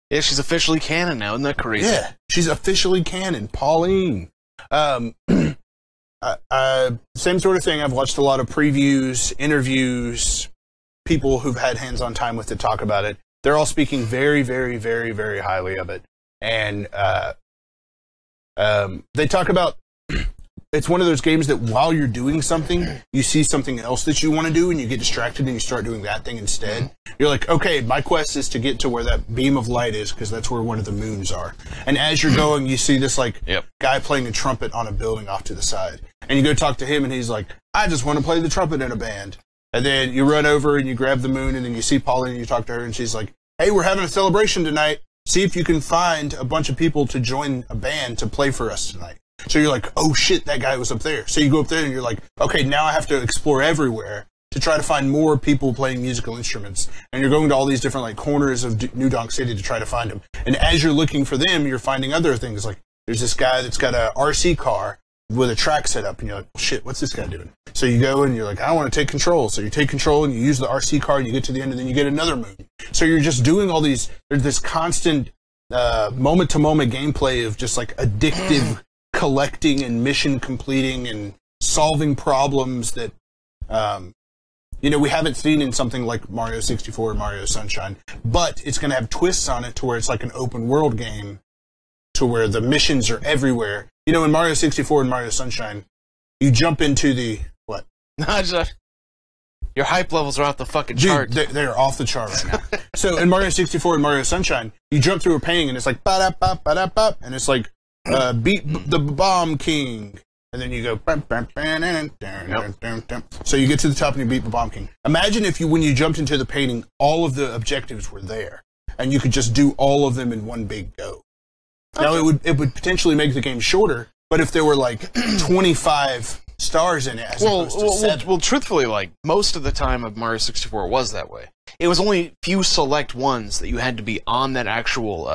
Yeah, she's officially canon now. Isn't that crazy? Yeah, she's officially canon. Pauline. Same sort of thing. I've watched a lot of previews, interviews, people who've had hands-on time with it talk about it. They're all speaking very, very, very, very highly of it. And they talk about it's one of those games that while you're doing something, you see something else that you want to do and you get distracted and you start doing that thing instead. You're like, okay, my quest is to get to where that beam of light is because that's where one of the moons are. And as you're going, you see this like guy playing a trumpet on a building off to the side. And you go talk to him and he's like, I just want to play the trumpet in a band. And then you run over and you grab the moon and then you see Pauline and you talk to her and she's like, hey, we're having a celebration tonight. See if you can find a bunch of people to join a band to play for us tonight. So you're like, oh shit, that guy was up there. So you go up there and you're like, okay, now I have to explore everywhere to try to find more people playing musical instruments. And you're going to all these different like corners of New Donk City to try to find them. And as you're looking for them, you're finding other things. Like there's this guy that's got a RC car with a track set up and you're like, well, shit, what's this guy doing? So you go and you're like, I want to take control. So you take control and you use the RC car and you get to the end and then you get another moon. So you're just doing all these, there's this constant moment to moment gameplay of just like addictive collecting and mission completing and solving problems that, we haven't seen in something like Mario 64 or Mario Sunshine, but it's going to have twists on it to where it's like an open world game to where the missions are everywhere. You know, in Mario 64 and Mario Sunshine, you jump into the, what? Your hype levels are off the fucking chart. Dude, they're off the chart right now. So in Mario 64 and Mario Sunshine, you jump through a painting and it's like, ba-da-ba, ba-da-ba, and it's like, beat the Bomb King. And then you go, so you get to the top and you beat the Bomb King. Imagine if when you jumped into the painting, all of the objectives were there. And you could just do all of them in one big go. Okay. Now, it would potentially make the game shorter, but if there were like 25 stars in it as opposed to 7. Well, truthfully, like, most of the time of Mario 64 was that way. It was only few select ones that you had to be on that actual,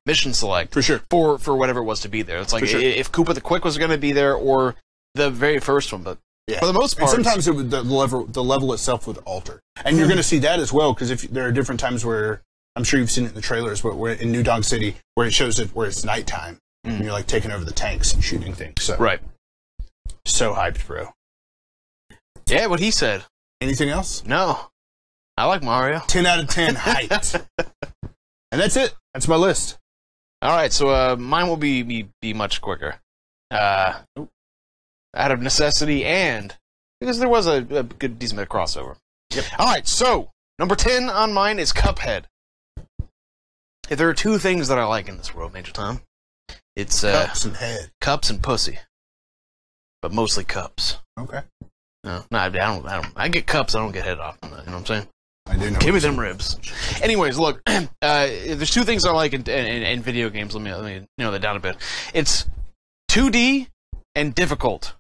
mission select. For sure. For whatever it was to be there. It's like, if Koopa the Quick was going to be there, or the very first one, but for the most part... And sometimes the level itself would alter. And you're going to see that as well, because if there are different times where, I'm sure you've seen it in the trailers, but we're in New Donk City, where it shows it where it's nighttime, and you're, like, taking over the tanks and shooting things. So. Right. So hyped, bro. Yeah, what he said. Anything else? No. I like Mario. 10 out of 10 hyped. And that's it. That's my list. All right, so mine will be much quicker. Out of necessity and because there was a good, decent bit of crossover. Yep. All right, so number 10 on mine is Cuphead. If there are two things that I like in this world, Major Tom, it's cups and head. Cups and pussy. But mostly cups. Okay. No, I don't. I get cups. I don't get head off. You know what I'm saying? I do know. Give me them ribs. Anyways, look. There's two things I like in video games. Let me narrow that down a bit. It's 2D and difficult.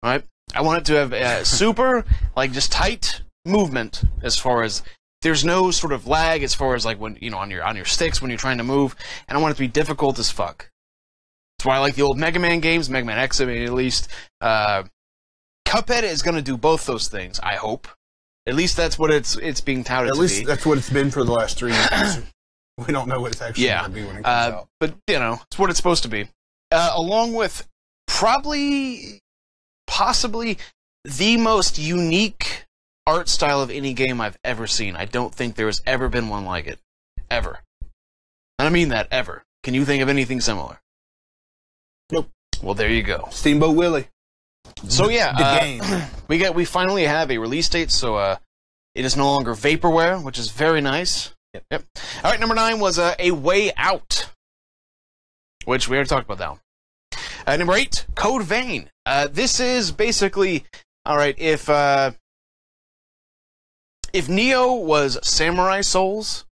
All right. I want it to have super, like, just tight movement as far as there's no sort of lag as far as like when on your sticks when you're trying to move, and I want it to be difficult as fuck. That's why I like the old Mega Man games, Mega Man X, I mean, at least. Cuphead is going to do both those things, I hope. At least that's what it's being touted to be. At least that's what it's been for the last 3 years. We don't know what it's actually going to be when it comes out. But, it's what it's supposed to be. Along with possibly the most unique art style of any game I've ever seen. I don't think there has ever been one like it. Ever. And I mean that, ever. Can you think of anything similar? Nope. Well, there you go. Steamboat Willie. So yeah, the game. We finally have a release date, so it is no longer vaporware, which is very nice. Yep. All right, number 9 was A Way Out, which we already talked about that one. Number 8, Code Vein. This is basically, all right, if Neo was Samurai Souls,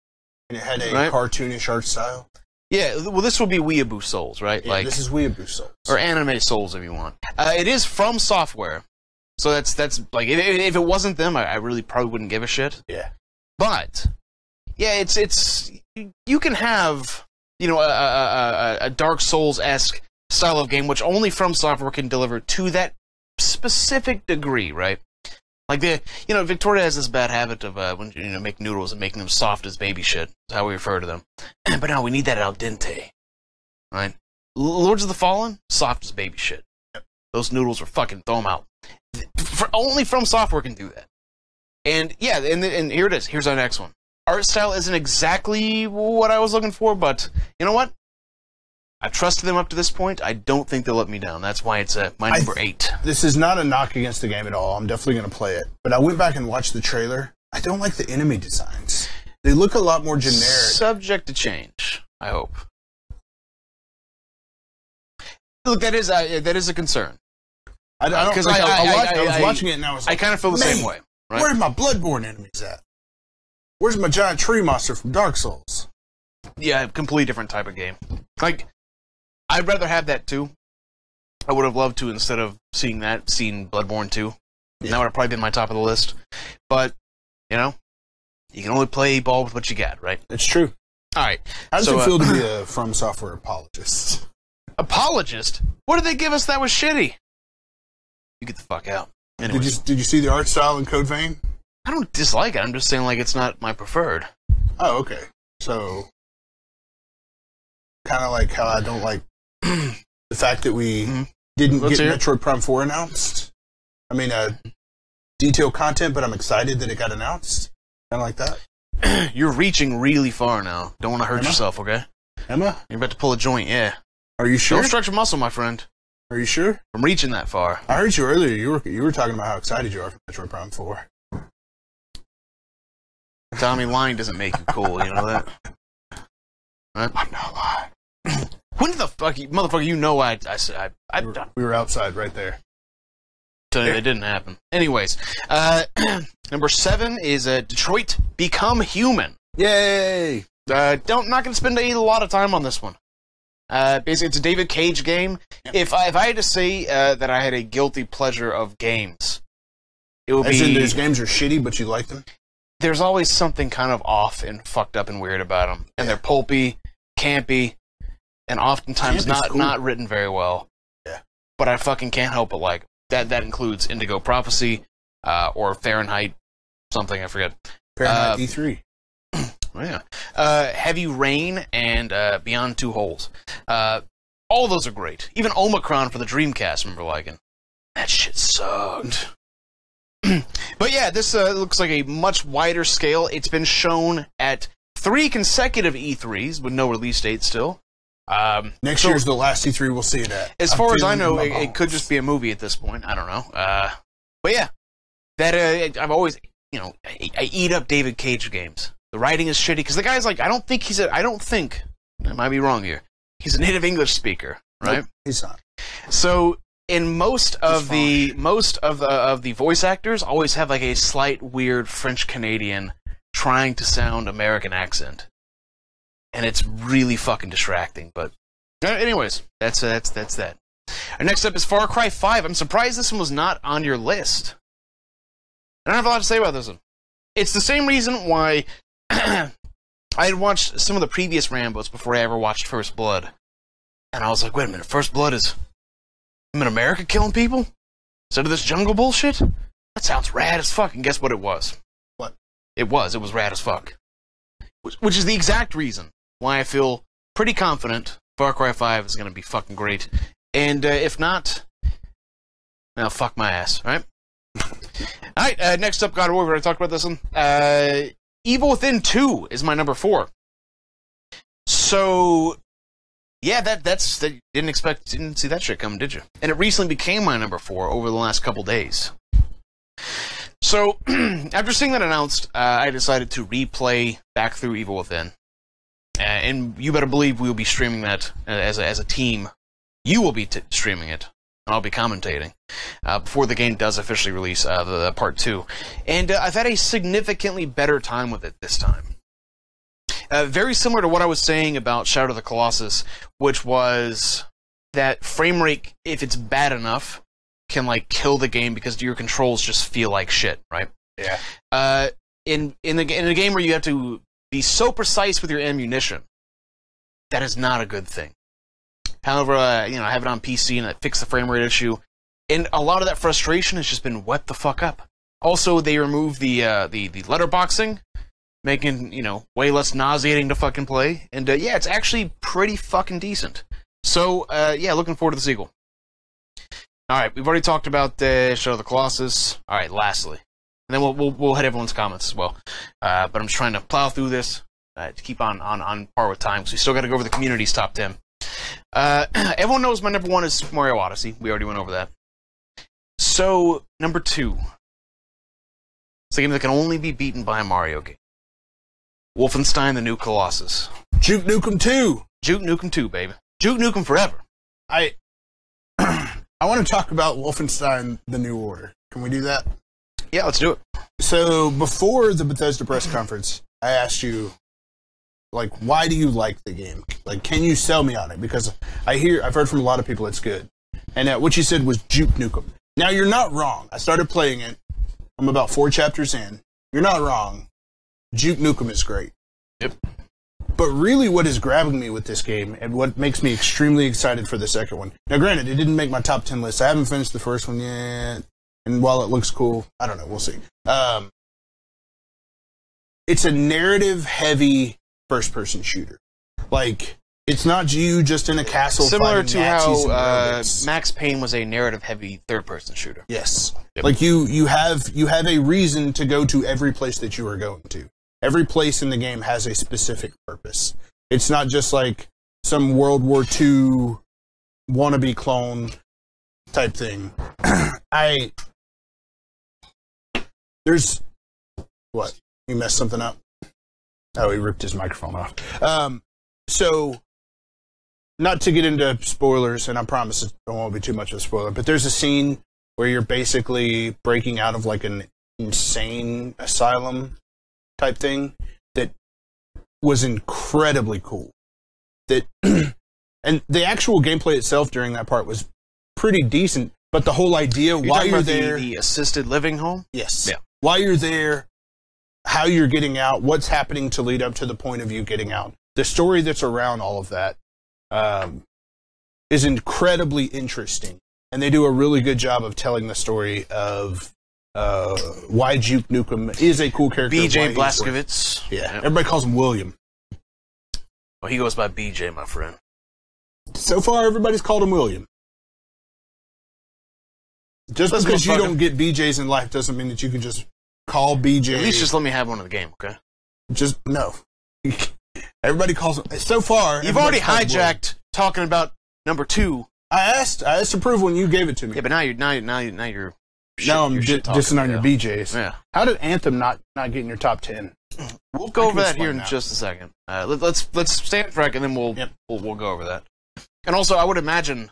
and it had a cartoonish art style. Yeah, well, this will be Weeaboo Souls, right? Yeah, this is Weeaboo Souls. Or Anime Souls, if you want. It is from Software, so that's like, if it wasn't them, I really probably wouldn't give a shit. Yeah. But, yeah, it's you can have, a Dark Souls-esque style of game, which only From Software can deliver to that specific degree, right? Like, Victoria has this bad habit of, when make noodles and making them soft as baby shit. That's how we refer to them. But now we need that al dente. Right? Lords of the Fallen, soft as baby shit. Yep. Those noodles are fucking, throw them out. Only From Software can do that. And, yeah, and here it is. Here's our next one. Art style isn't exactly what I was looking for, but, you know what? I've trusted them up to this point. I don't think they'll let me down. That's why it's my number 8. This is not a knock against the game at all. I'm definitely going to play it. But I went back and watched the trailer. I don't like the enemy designs. They look a lot more generic. Subject to change, I hope. Look, that is a concern. I was watching it and I was like, I kind of feel the same way. Right? Where are my Bloodborne enemies at? Where's my giant tree monster from Dark Souls? Yeah, completely different type of game. Like, I'd rather have that too. I would have loved to, instead of seeing Bloodborne 2. Yeah. That would have probably been my top of the list. But, you know, you can only play ball with what you got, right? It's true. All right. How does it feel to be a From Software apologist? Apologist? What did they give us that was shitty? You get the fuck out. Anyways. Did you see the art style in Code Vein? I don't dislike it. I'm just saying, like, it's not my preferred. Oh, okay. So, kind of like how I don't like the fact that we didn't get Metroid Prime 4 announced. I mean, detailed content, but I'm excited that it got announced. Kind of like that. You're reaching really far now. Don't want to hurt yourself, okay? Emma? You're about to pull a joint, yeah. Are you sure? Don't stretch your muscle, my friend. Are you sure? I'm reaching that far. I heard you earlier. You were talking about how excited you are for Metroid Prime 4. Tommy, lying doesn't make you cool, you know that? Right? I'm not lying. When the fuck, motherfucker, you know we were outside right there. Tell you, it didn't happen. Anyways, number 7 is Detroit Become Human. Yay! Not going to spend a lot of time on this one. Basically, it's a David Cage game. Yep. If I had to say that I had a guilty pleasure of games, it would be... those games are shitty, but you like them? There's always something kind of off and fucked up and weird about them. And they're pulpy, campy, and oftentimes not written very well. Yeah. But I fucking can't help but like that. That includes Indigo Prophecy, or Fahrenheit something, I forget. Fahrenheit E3. Oh, yeah. Heavy Rain and Beyond Two Holes. All those are great. Even Omicron for the Dreamcast, remember liking. That shit sucked. But yeah, this looks like a much wider scale. It's been shown at 3 consecutive E3s with no release date still. Next year's the last E3 we'll see it at. As far as I know, it could just be a movie at this point. I don't know. But yeah, that I've always, you know, I eat up David Cage games. The writing is shitty because the guy's like, I don't think, I might be wrong here. He's a native English speaker, right? Nope, he's not. So in most of the voice actors always have like a slight weird French Canadian trying to sound American accent, and it's really fucking distracting. But anyways, that's that. Our next up is Far Cry 5. I'm surprised this one was not on your list. I don't have a lot to say about this one. It's the same reason why I had watched some of the previous Rambos before I ever watched First Blood. And I was like, wait a minute, First Blood is... I'm in America killing people? Instead of this jungle bullshit? That sounds rad as fuck. And guess what it was? What? It was rad as fuck. Which is the exact reason why I feel pretty confident Far Cry 5 is going to be fucking great. And if not... Now, fuck my ass, alright? Alright, next up, God of War. We already talked about this one. Evil Within 2 is my number 4. So, yeah, that's didn't see that shit coming, did you? And it recently became my number 4 over the last couple days. So, after seeing that announced, I decided to replay back through Evil Within. And you better believe we will be streaming that as a team. You will be streaming it. I'll be commentating before the game does officially release the part 2. And I've had a significantly better time with it this time. Very similar to what I was saying about Shadow of the Colossus, which was that frame rate, if it's bad enough, can like kill the game because your controls just feel like shit, right? Yeah. In a game where you have to be so precise with your ammunition, that is not a good thing. However, I have it on PC and I fixed the frame rate issue, and a lot of that frustration has just been wet the fuck up. Also, they removed the letterboxing, making way less nauseating to fucking play, and yeah, it's actually pretty fucking decent. So yeah, looking forward to the sequel. All right, we've already talked about Shadow of the Colossus. All right, lastly, and then we'll hit everyone's comments as well. But I'm just trying to plow through this to keep on par with time, because we still got to go over the community's top 10. Everyone knows my number 1 is Super Mario Odyssey. We already went over that. So, number 2. It's a game that can only be beaten by a Mario game. Wolfenstein: The New Colossus. Juke Nukem 2. Juke Nukem 2, baby. Juke Nukem forever. I want to talk about Wolfenstein: The New Order. Can we do that? Yeah, let's do it. So, before the Bethesda press conference, I asked you, like, why do you like the game? Like, can you sell me on it? Because I've heard from a lot of people it's good. And what you said was Juke Nukem. Now, you're not wrong. I started playing it. I'm about 4 chapters in. You're not wrong. Juke Nukem is great. Yep. But really what is grabbing me with this game and what makes me extremely excited for the second one. Now, granted, it didn't make my top 10 list. I haven't finished the first one yet. And while it looks cool, I don't know. We'll see. It's a narrative-heavy first-person shooter. Like, it's not you just in a castle similar fighting to Nazis and how robots. Max Payne was a narrative-heavy third-person shooter. Yes. Yep. Like, you have a reason to go to every place that you are going to. Every place in the game has a specific purpose. It's not just like some World War II wannabe clone type thing. There's... What? You messed something up? Oh, he ripped his microphone off. So, not to get into spoilers, and I promise it won't be too much of a spoiler, but there's a scene where you're basically breaking out of like an insane asylum type thing that was incredibly cool. And the actual gameplay itself during that part was pretty decent, but the whole idea while you're there... The assisted living home? Yes. Yeah. While you're there, how you're getting out, what's happening to lead up to the point of you getting out. The story that's around all of that is incredibly interesting. And they do a really good job of telling the story of why Juke Nukem is a cool character. BJ Blazkowicz. Yeah. Yep. Everybody calls him William. Well, he goes by BJ, my friend. So far, everybody's called him William. Just because you don't get BJs in life doesn't mean that you can just call BJ. At least just let me have one in the game, okay? Just, no. Everybody calls him... So far... You've already hijacked talking about number 2. I asked approval and you gave it to me. Yeah, but now you're Now I'm shit talking, dissing on your BJs. Yeah. How did Anthem not get in your top 10? We'll go over that here in just a second. Let's stand for a second, and then we'll go over that. And also, I would imagine,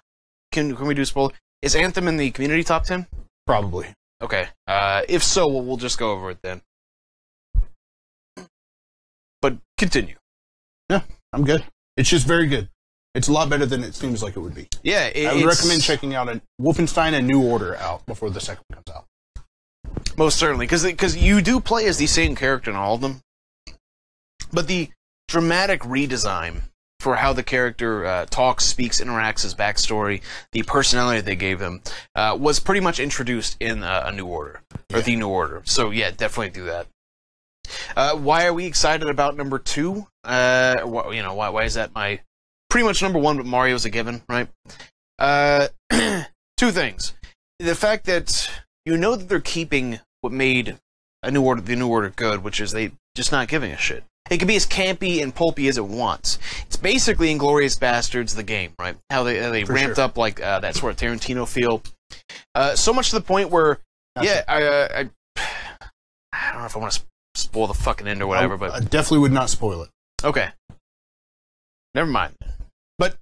can we do spoiler? Is Anthem in the community top 10? Probably. Okay. If so, we'll just go over it then. But continue. Yeah, I'm good. It's just very good. It's a lot better than it seems like it would be. Yeah, I would recommend checking out a Wolfenstein: A New Order out before the second one comes out. Most certainly, because you do play as the same character in all of them, but the dramatic redesign for how the character talks, speaks, interacts, his backstory, the personality they gave him, was pretty much introduced in A New Order, or The New Order. So yeah, definitely do that. Why are we excited about number 2? Why is that my pretty much number 1? But Mario's a given, right? 2 things: the fact that you know that they're keeping what made The New Order good, which is they just not giving a shit. It can be as campy and pulpy as it wants. It's basically Inglourious Bastards, the game, right? How they ramped up like that sort of Tarantino feel. So much to the point where, I don't know if I want to spoil the fucking end or whatever, but I definitely would not spoil it. Okay. Never mind. But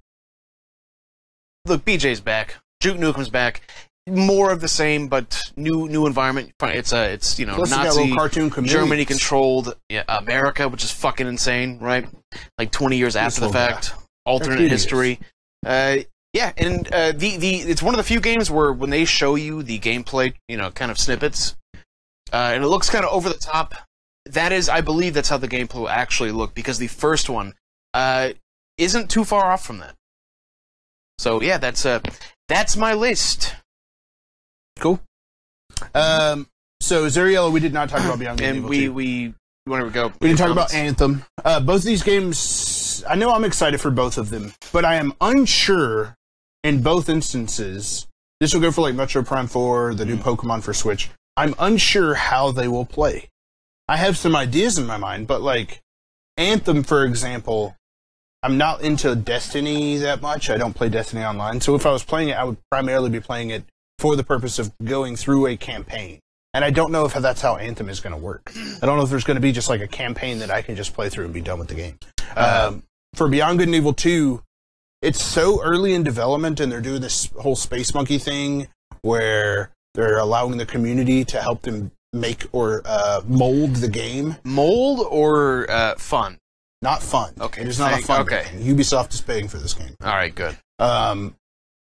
look, BJ's back. Juke Nukem's back. More of the same, but new environment. It's Plus Nazi cartoon Germany controlled America, which is fucking insane, right? Like 20 years after the fact, alternate history. And it's one of the few games where when they show you the gameplay, kind of snippets, and it looks kind of over the top. That is, I believe, that's how the gameplay will actually look, because the first one isn't too far off from that. So yeah, that's my list. Cool. So Zariella, we did not talk about Beyond Good and Evil Evil 2. we want to go. We didn't talk about Anthem. Both of these games, I know I'm excited for both of them, but I am unsure in both instances. This will go for like Metro Prime 4, the new Pokemon for Switch. I'm unsure how they will play. I have some ideas in my mind, but like Anthem, for example, I'm not into Destiny that much. I don't play Destiny online. So if I was playing it, I would primarily be playing it for the purpose of going through a campaign. And I don't know if that's how Anthem is going to work. I don't know if there's going to be just like a campaign that I can just play through and be done with the game. For Beyond Good and Evil 2, it's so early in development, and they're doing this whole Space Monkey thing where they're allowing the community to help them make or mold the game. Mold or fun? Not fun. Okay. It is not a fun game. Ubisoft is paying for this game. All right, good.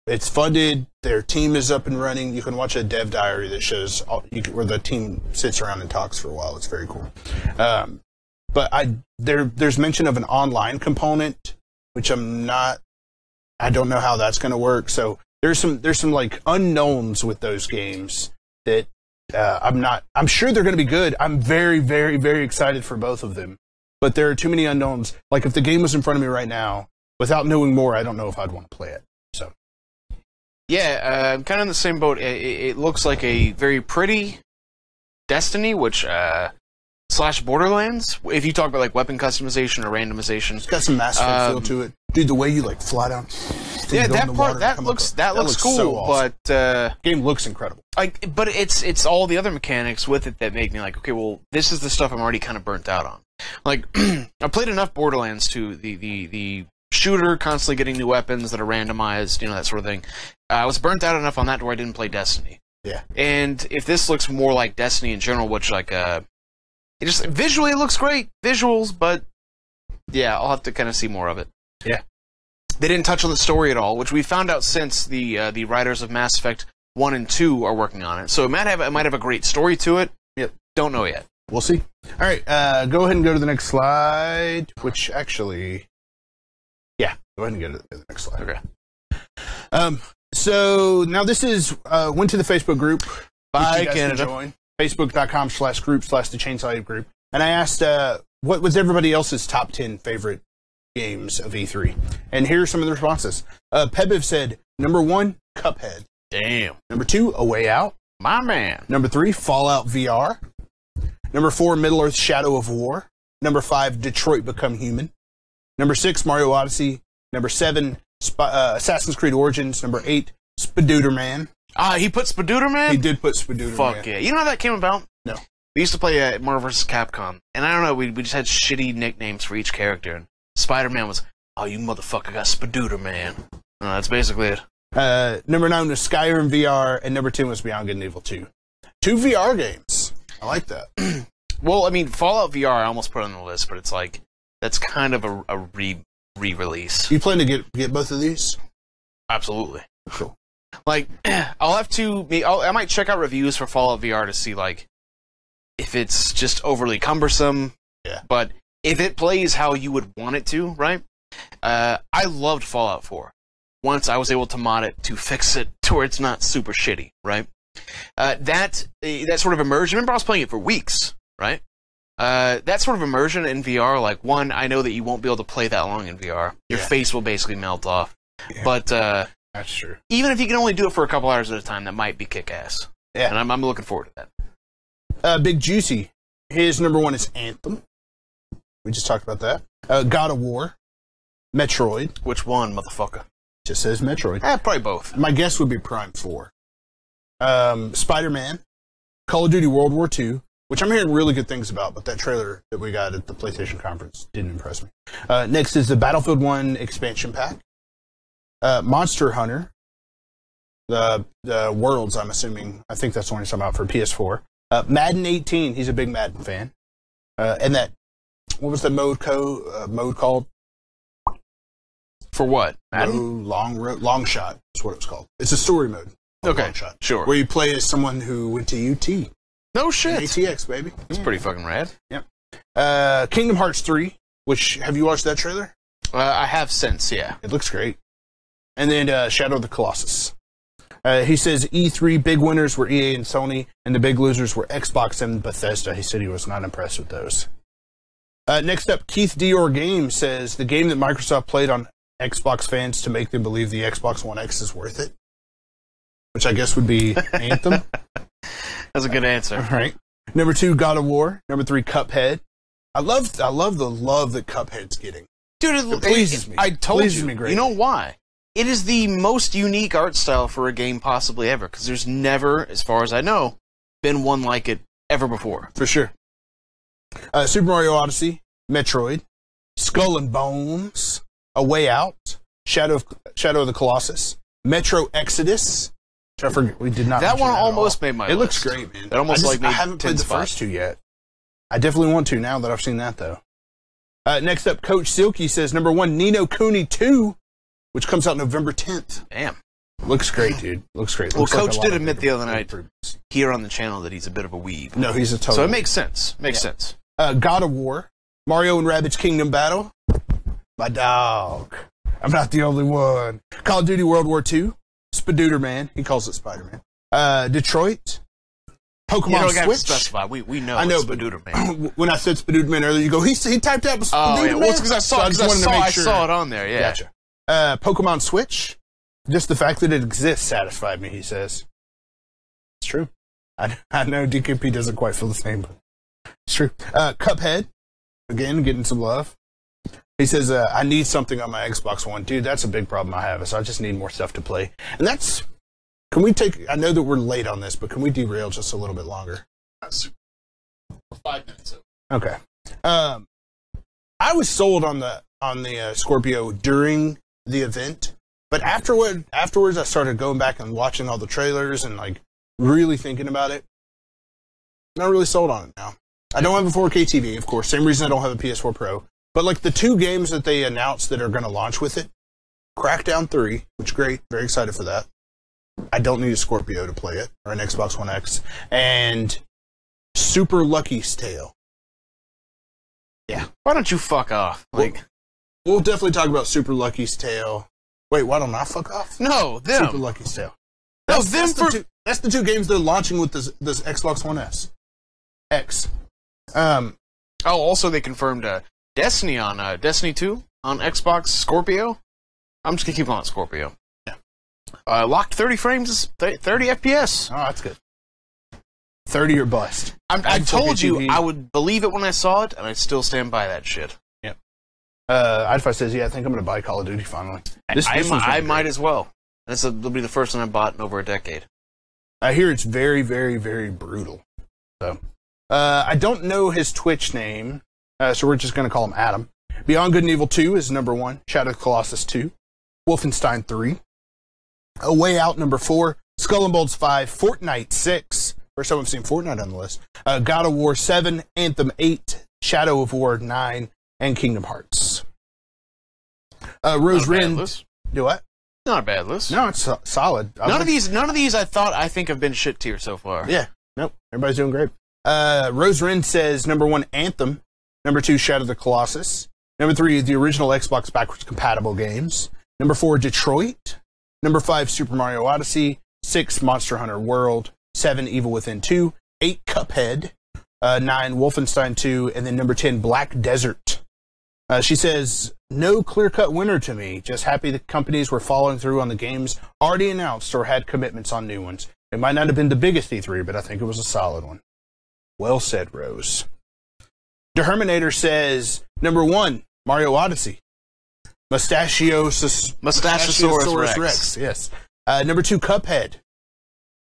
It's funded. Their team is up and running. You can watch a dev diary that shows where the team sits around and talks for a while. It's very cool. But there's mention of an online component, which I don't know how that's going to work. So there's some like unknowns with those games that I'm sure they're going to be good. I'm very, very, very excited for both of them. But there are too many unknowns. Like if the game was in front of me right now, without knowing more, I don't know if I'd want to play it. So. Yeah, I'm kind of in the same boat. It looks like a very pretty Destiny, which / Borderlands. If you talk about like weapon customization or randomization, it's got some Mass Effect feel to it. Dude, the way you like fly down. Yeah, that part that looks cool. So awesome. But game looks incredible. But it's all the other mechanics with it that make me like, okay, well, this is the stuff I'm already kind of burnt out on. Like I played enough Borderlands to the shooter, constantly getting new weapons that are randomized, that sort of thing. I was burnt out enough on that where I didn't play Destiny. Yeah. And if this looks more like Destiny in general, which it just visually it looks great, visuals, but yeah, I'll have to kind of see more of it. Yeah. They didn't touch on the story at all, which we found out since the writers of Mass Effect 1 and 2 are working on it. So it might have a great story to it. Yep. Don't know yet. We'll see. All right, go ahead and go to the next slide, which actually... Yeah, go ahead and go to the next slide. Okay. So now this is went to the Facebook group. Bye, Canada. Join Facebook.com/group/the Chainsaw Group. And I asked, what was everybody else's top 10 favorite games of E3? And here are some of the responses. Pebiv said, number 1, Cuphead. Damn. Number 2, A Way Out. My man. Number 3, Fallout VR. Number 4, Middle-earth Shadow of War. Number 5, Detroit Become Human. Number 6, Mario Odyssey. Number 7, Assassin's Creed Origins. Number 8, Spudooderman. He put Spudooderman? He did put Spudooderman. Fuck yeah. You know how that came about? No. We used to play Marvel vs. Capcom, and I don't know, we just had shitty nicknames for each character. And Spider-Man was, oh, you motherfucker got Spudooderman. That's basically it. Number 9 was Skyrim VR, and number 10 was Beyond Good and Evil 2. 2 VR games. I like that. Well, I mean, Fallout VR I almost put on the list, but it's like, that's kind of a re-release. You plan to get both of these? Absolutely. Cool. Like, I might check out reviews for Fallout VR to see, like, if it's just overly cumbersome. Yeah. But if it plays how you would want it to, right? I loved Fallout 4. Once I was able to mod it to fix it to where it's not super shitty, right? That sort of immersion, remember I was playing it for weeks, right? That sort of immersion in VR, like, one, I know that you won't be able to play that long in VR. Your face will basically melt off. Yeah. But that's true. Even if you can only do it for a couple hours at a time, that might be kick-ass. Yeah. And I'm looking forward to that. Big Juicy, his number 1 is Anthem. We just talked about that. God of War. Metroid. Which one, motherfucker? Just says Metroid. Probably both. My guess would be Prime 4. Spider-Man. Call of Duty World War II, which I'm hearing really good things about, but that trailer that we got at the PlayStation conference didn't impress me. Next is the Battlefield 1 expansion pack. Monster Hunter. The Worlds, I'm assuming. I think that's the one he's talking about for PS4. Madden 18. He's a big Madden fan. And that, what was the mode called? For what? Madden? Long Shot is what it was called. It's a story mode. Okay, Long Shot. Sure. Where you play as someone who went to UT. No shit. ATX, baby. That's pretty fucking rad. Yep. Kingdom Hearts 3, which, have you watched that trailer? I have since, yeah. It looks great. And then Shadow of the Colossus. He says E3 big winners were EA and Sony, and the big losers were Xbox and Bethesda. He said he was not impressed with those. Next up, Keith Dior Games says the game that Microsoft played on Xbox fans to make them believe the Xbox One X is worth it, which I guess would be Anthem. That's a good answer. All right. Number 2, God of War. Number 3, Cuphead. I love the love that Cuphead's getting. Dude, it pleases me. I told pleases you. Me greatly. You know why? It is the most unique art style for a game possibly ever, because there's never, as far as I know, been one like it ever before. For sure. Super Mario Odyssey, Metroid, Skull and Bones, A Way Out, Shadow of the Colossus, Metro Exodus. Which I forget, we did not. That one at almost all. made my It list. looks great, man. It almost I made haven't 10 played the spots. first two yet. I definitely want to now that I've seen that though. Next up, Coach Silky says number 1, Ni no Kuni 2, which comes out November 10th. Damn. Looks great, dude. Looks great. Well, Looks like Coach a lot did of admit the other night improvements. here on the channel that he's a bit of a weeb. No, he's a total. So it makes sense. Makes sense. God of War, Mario and Rabbids Kingdom Battle, my dog. I'm not the only one. Call of Duty World War II, Spadooter Man. He calls it Spider-Man. Detroit, Pokemon You don't got to Switch. specify. We know. I know, it's but Spadooter Man. when I said Spadooter Man earlier, you go, he typed out Spadooter Oh yeah, Man. well, because I saw. So I saw it on there. Yeah. Gotcha. Pokemon Switch. Just the fact that it exists satisfied me, he says. It's true. I know DKP doesn't quite feel the same, but it's true. Cuphead. Again, getting some love. He says, I need something on my Xbox One. Dude, that's a big problem I have, is I just need more stuff to play. And that's... Can we take... I know that we're late on this, but can we derail just a little bit longer? 5 minutes. Okay. I was sold on the Scorpio during the event, but afterwards I started going back and watching all the trailers and like really thinking about it. Not really sold on it now. I don't have a 4K TV, of course. Same reason I don't have a PS4 Pro. But like the 2 games that they announced that are going to launch with it, Crackdown 3, which is great. Very excited for that. I don't need a Scorpio to play it, or an Xbox One X. And Super Lucky's Tale. Yeah. Why don't you fuck off? Like, we'll definitely talk about Super Lucky's Tale. Wait, why don't I fuck off? no, them. Super Lucky's Tale. That's That's the 2 games they're launching with this Xbox One X. Also they confirmed Destiny on Destiny 2 on Xbox Scorpio. I'm just gonna keep on Scorpio. Yeah. Locked 30 frames, 30 FPS. Oh, that's good. 30 or bust. I told you TV. I would believe it when I saw it, and I still stand by that shit. Yep. Idfi says, yeah, I think I'm going to buy Call of Duty finally. I might as well. It'll be the first one I bought in over a decade. I hear it's very, very, very brutal. So, I don't know his Twitch name, so we're just going to call him Adam. Beyond Good and Evil 2 is number 1. Shadow of the Colossus 2. Wolfenstein 3. A Way Out number 4. Skull and Bones 5. Fortnite 6. First time I've seen Fortnite on the list. God of War 7. Anthem 8. Shadow of War 9. And Kingdom Hearts. Rose Rin. Do what? Not a bad list. No, it's solid. None of these I think have been shit tier so far. Yeah. Nope. Everybody's doing great. Rose Rin says number 1, Anthem. Number 2, Shadow of the Colossus. Number 3, the original Xbox backwards compatible games. Number 4, Detroit. Number 5, Super Mario Odyssey. 6, Monster Hunter World. 7, Evil Within 2. 8, Cuphead. 9, Wolfenstein 2. And then number 10, Black Desert. She says, no clear-cut winner to me. Just happy the companies were following through on the games already announced or had commitments on new ones. It might not have been the biggest E3, but I think it was a solid one. Well said, Rose. Deherminator says, number 1, Mario Odyssey. Mustachiosaurus Rex. Yes. Number 2, Cuphead.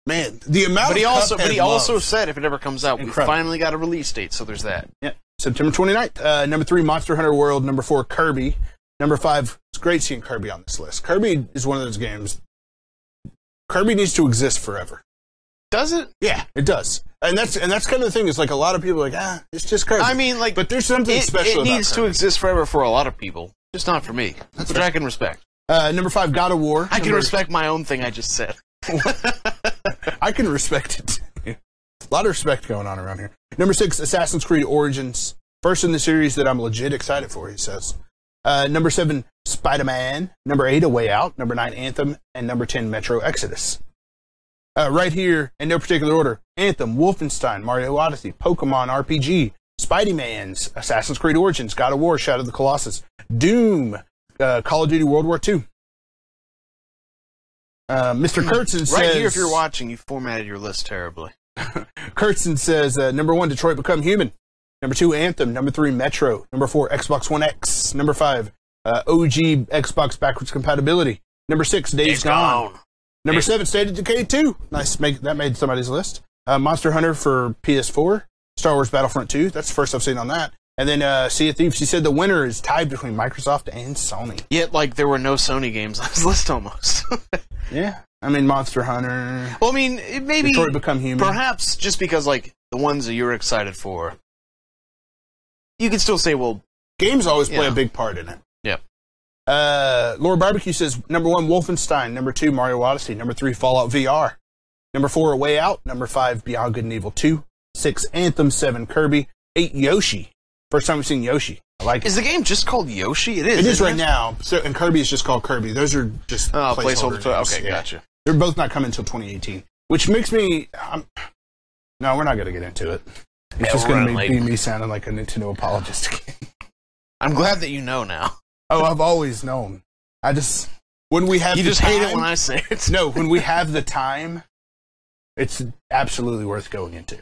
Man, the amount but he of also, Cuphead But he also love. said if it ever comes out, Incredible. we finally got a release date, so there's that. Yeah. September 29th. Number 3, Monster Hunter World. Number 4, Kirby. Number 5, it's great seeing Kirby on this list. Kirby is one of those games. Kirby needs to exist forever. Does it? Yeah, it does. And that's kind of the thing. Is like a lot of people are like, it's just Kirby. I mean, like, but there's something special it about needs to Kirby. exist forever for a lot of people, just not for me. Which I can respect. Number 5, God of War. I can respect my own thing I just said. I can respect it. A lot of respect going on around here. Number 6, Assassin's Creed Origins. First in the series that I'm legit excited for, he says. Number 7, Spider-Man. Number 8, A Way Out. Number 9, Anthem. And number 10, Metro Exodus. Right here, in no particular order, Anthem, Wolfenstein, Mario Odyssey, Pokemon RPG, Spidey-Man's, Assassin's Creed Origins, God of War, Shadow of the Colossus, Doom, Call of Duty World War II. Mr. Kurtzen says... Right here, if you're watching, you formatted your list terribly. Kurtzen says, number 1, Detroit Become Human. Number 2, Anthem. Number 3, Metro. Number 4, Xbox One X. Number 5, OG Xbox backwards compatibility. Number 6, Days Gone. Number 7, State of Decay 2. Nice, that made somebody's list. Monster Hunter for PS4. Star Wars Battlefront 2. That's the first I've seen on that. And then Sea of Thieves. She said the winner is tied between Microsoft and Sony. Yet, like, there were no Sony games on his list almost. Yeah. I mean, Monster Hunter. Well, I mean, maybe... Detroit Become Human. Perhaps just because, like, the ones that you're excited for, you can still say, well... Games always play a big part in it. Yeah. Laura Barbecue says, number 1, Wolfenstein. Number 2, Mario Odyssey. Number 3, Fallout VR. Number 4, A Way Out. Number 5, Beyond Good and Evil 2. 6, Anthem. 7, Kirby. 8, Yoshi. First time we've seen Yoshi. I like it. Is the game just called Yoshi? It is. It is right now. So, and Kirby is just called Kirby. Those are just placeholder names. Okay, gotcha. They're both not coming until 2018. Which makes me... no, we're not going to get into it. It's just going to be me sounding like a Nintendo apologist again. I'm glad that you know now. Oh, I've always known. I just... When we have You just hate it when I say it. No, when we have the time, it's absolutely worth going into.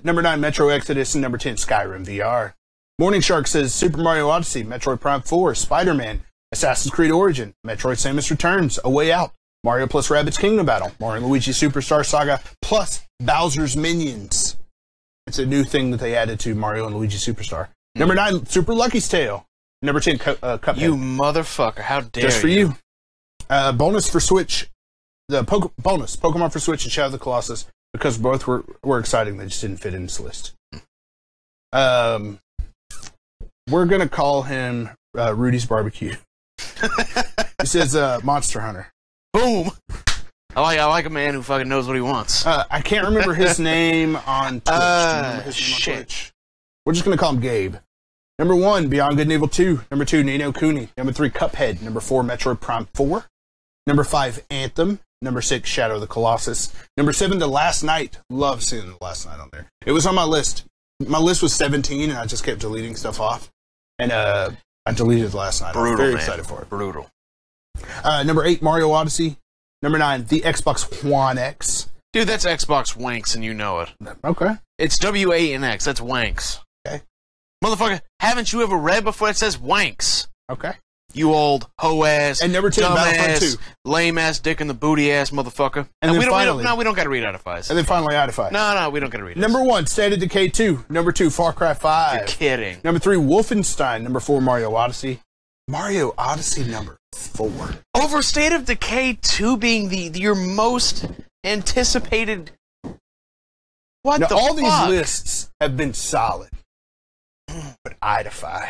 Number 9, Metro Exodus, and number 10, Skyrim VR. Morning Shark says Super Mario Odyssey, Metroid Prime 4, Spider-Man, Assassin's Creed Origin, Metroid Samus Returns, A Way Out, Mario plus Rabbids Kingdom Battle, Mario & Luigi Superstar Saga, plus Bowser's Minions. It's a new thing that they added to Mario & Luigi Superstar. Number 9, Super Lucky's Tale. Number 10, Cuphead. You motherfucker, how dare you. Just for you. Bonus for Switch. Bonus, Pokemon for Switch and Shadow of the Colossus, because both were exciting. They just didn't fit in this list. We're going to call him Rudy's Barbecue. He says Monster Hunter. Boom! I like a man who fucking knows what he wants. I can't remember his name on Twitch. Shit. We're just going to call him Gabe. Number 1, Beyond Good and Evil 2. Number 2, Ni no Kuni. Number 3, Cuphead. Number 4, Metroid Prime 4. Number 5, Anthem. Number 6, Shadow of the Colossus. Number 7, The Last Night. Love seeing The Last Night on there. It was on my list. My list was 17, and I just kept deleting stuff off. And I deleted The Last Night. Brutal, I'm very man. excited for it. Brutal. Number 8, Mario Odyssey. Number 9, the Xbox One X. Dude, that's Xbox Wanks, and you know it. Okay. It's W-A-N-X. That's Wanks. Okay. Motherfucker, haven't you ever read before it says Wanks? Okay. You old hoe-ass, And number 10, Battlefront 2. lame-ass, dick-in-the-booty-ass motherfucker. And then we finally... we don't got to read Itemized. And then finally, Itemized. No, we don't got to read it. Number 1, State of Decay 2. Number 2, Far Cry 5. You're kidding. Number 3, Wolfenstein. Number 4, Mario Odyssey. Mario Odyssey number 4. Over State of Decay 2 being your most anticipated... What now, the all fuck? these lists have been solid. But Idify.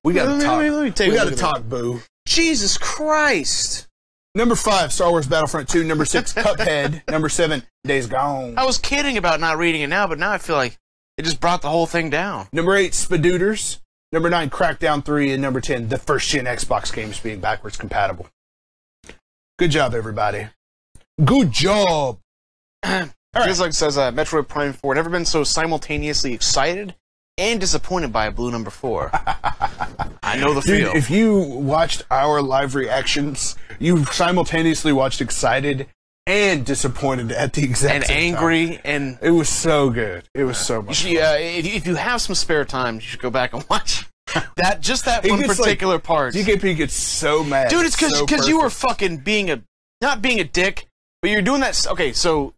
We gotta talk. We gotta talk, boo. Jesus Christ. Number 5, Star Wars Battlefront 2. Number 6, Cuphead. Number 7, Days Gone. I was kidding about not reading it now, but now I feel like it just brought the whole thing down. Number 8, Spadooters. Number 9, Crackdown 3. And number 10, the first-gen Xbox games being backwards compatible. Good job, everybody. Good job. All right. Just like it says, Metroid Prime 4, never been so simultaneously excited and disappointed by a blue number 4. I know the feel. Dude, if you watched our live reactions, you simultaneously watched excited and disappointed at the exact same angry time. and it was so good. It was so much fun. If you have some spare time, you should go back and watch that one particular part. DKP gets so mad. Dude, it's because you were fucking not being a dick, but you're doing that. Okay, so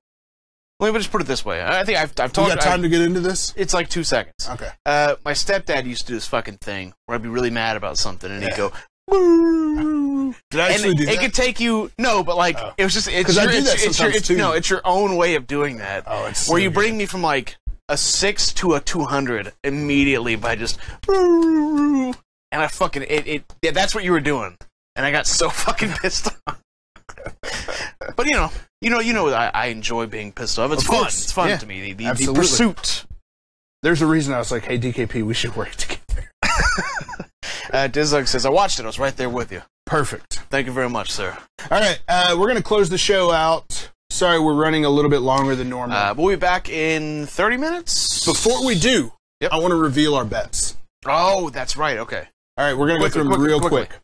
let me just put it this way. I think I've talked. You got time to get into this? It's like 2 seconds. Okay. My stepdad used to do this fucking thing where I'd be really mad about something, and he'd go, "Boo." Did I actually do that? It could take you it was just it's your own way of doing that. Oh, it's where so you bring good. me from like a 6 to a 200 immediately by just and I fucking that's what you were doing, and I got so fucking pissed off. But you know, I enjoy being pissed off. It's fun. It's fun to me. The pursuit. There's a reason I was like, hey, DKP, we should work together. Dizlug says, I watched it. I was right there with you. Perfect. Thank you very much, sir. All right, we're going to close the show out. Sorry, we're running a little bit longer than normal. We'll be back in 30 minutes. Before we do, Yep. I want to reveal our bets. Oh, that's right. Okay. All right, we're going to go through them real quick.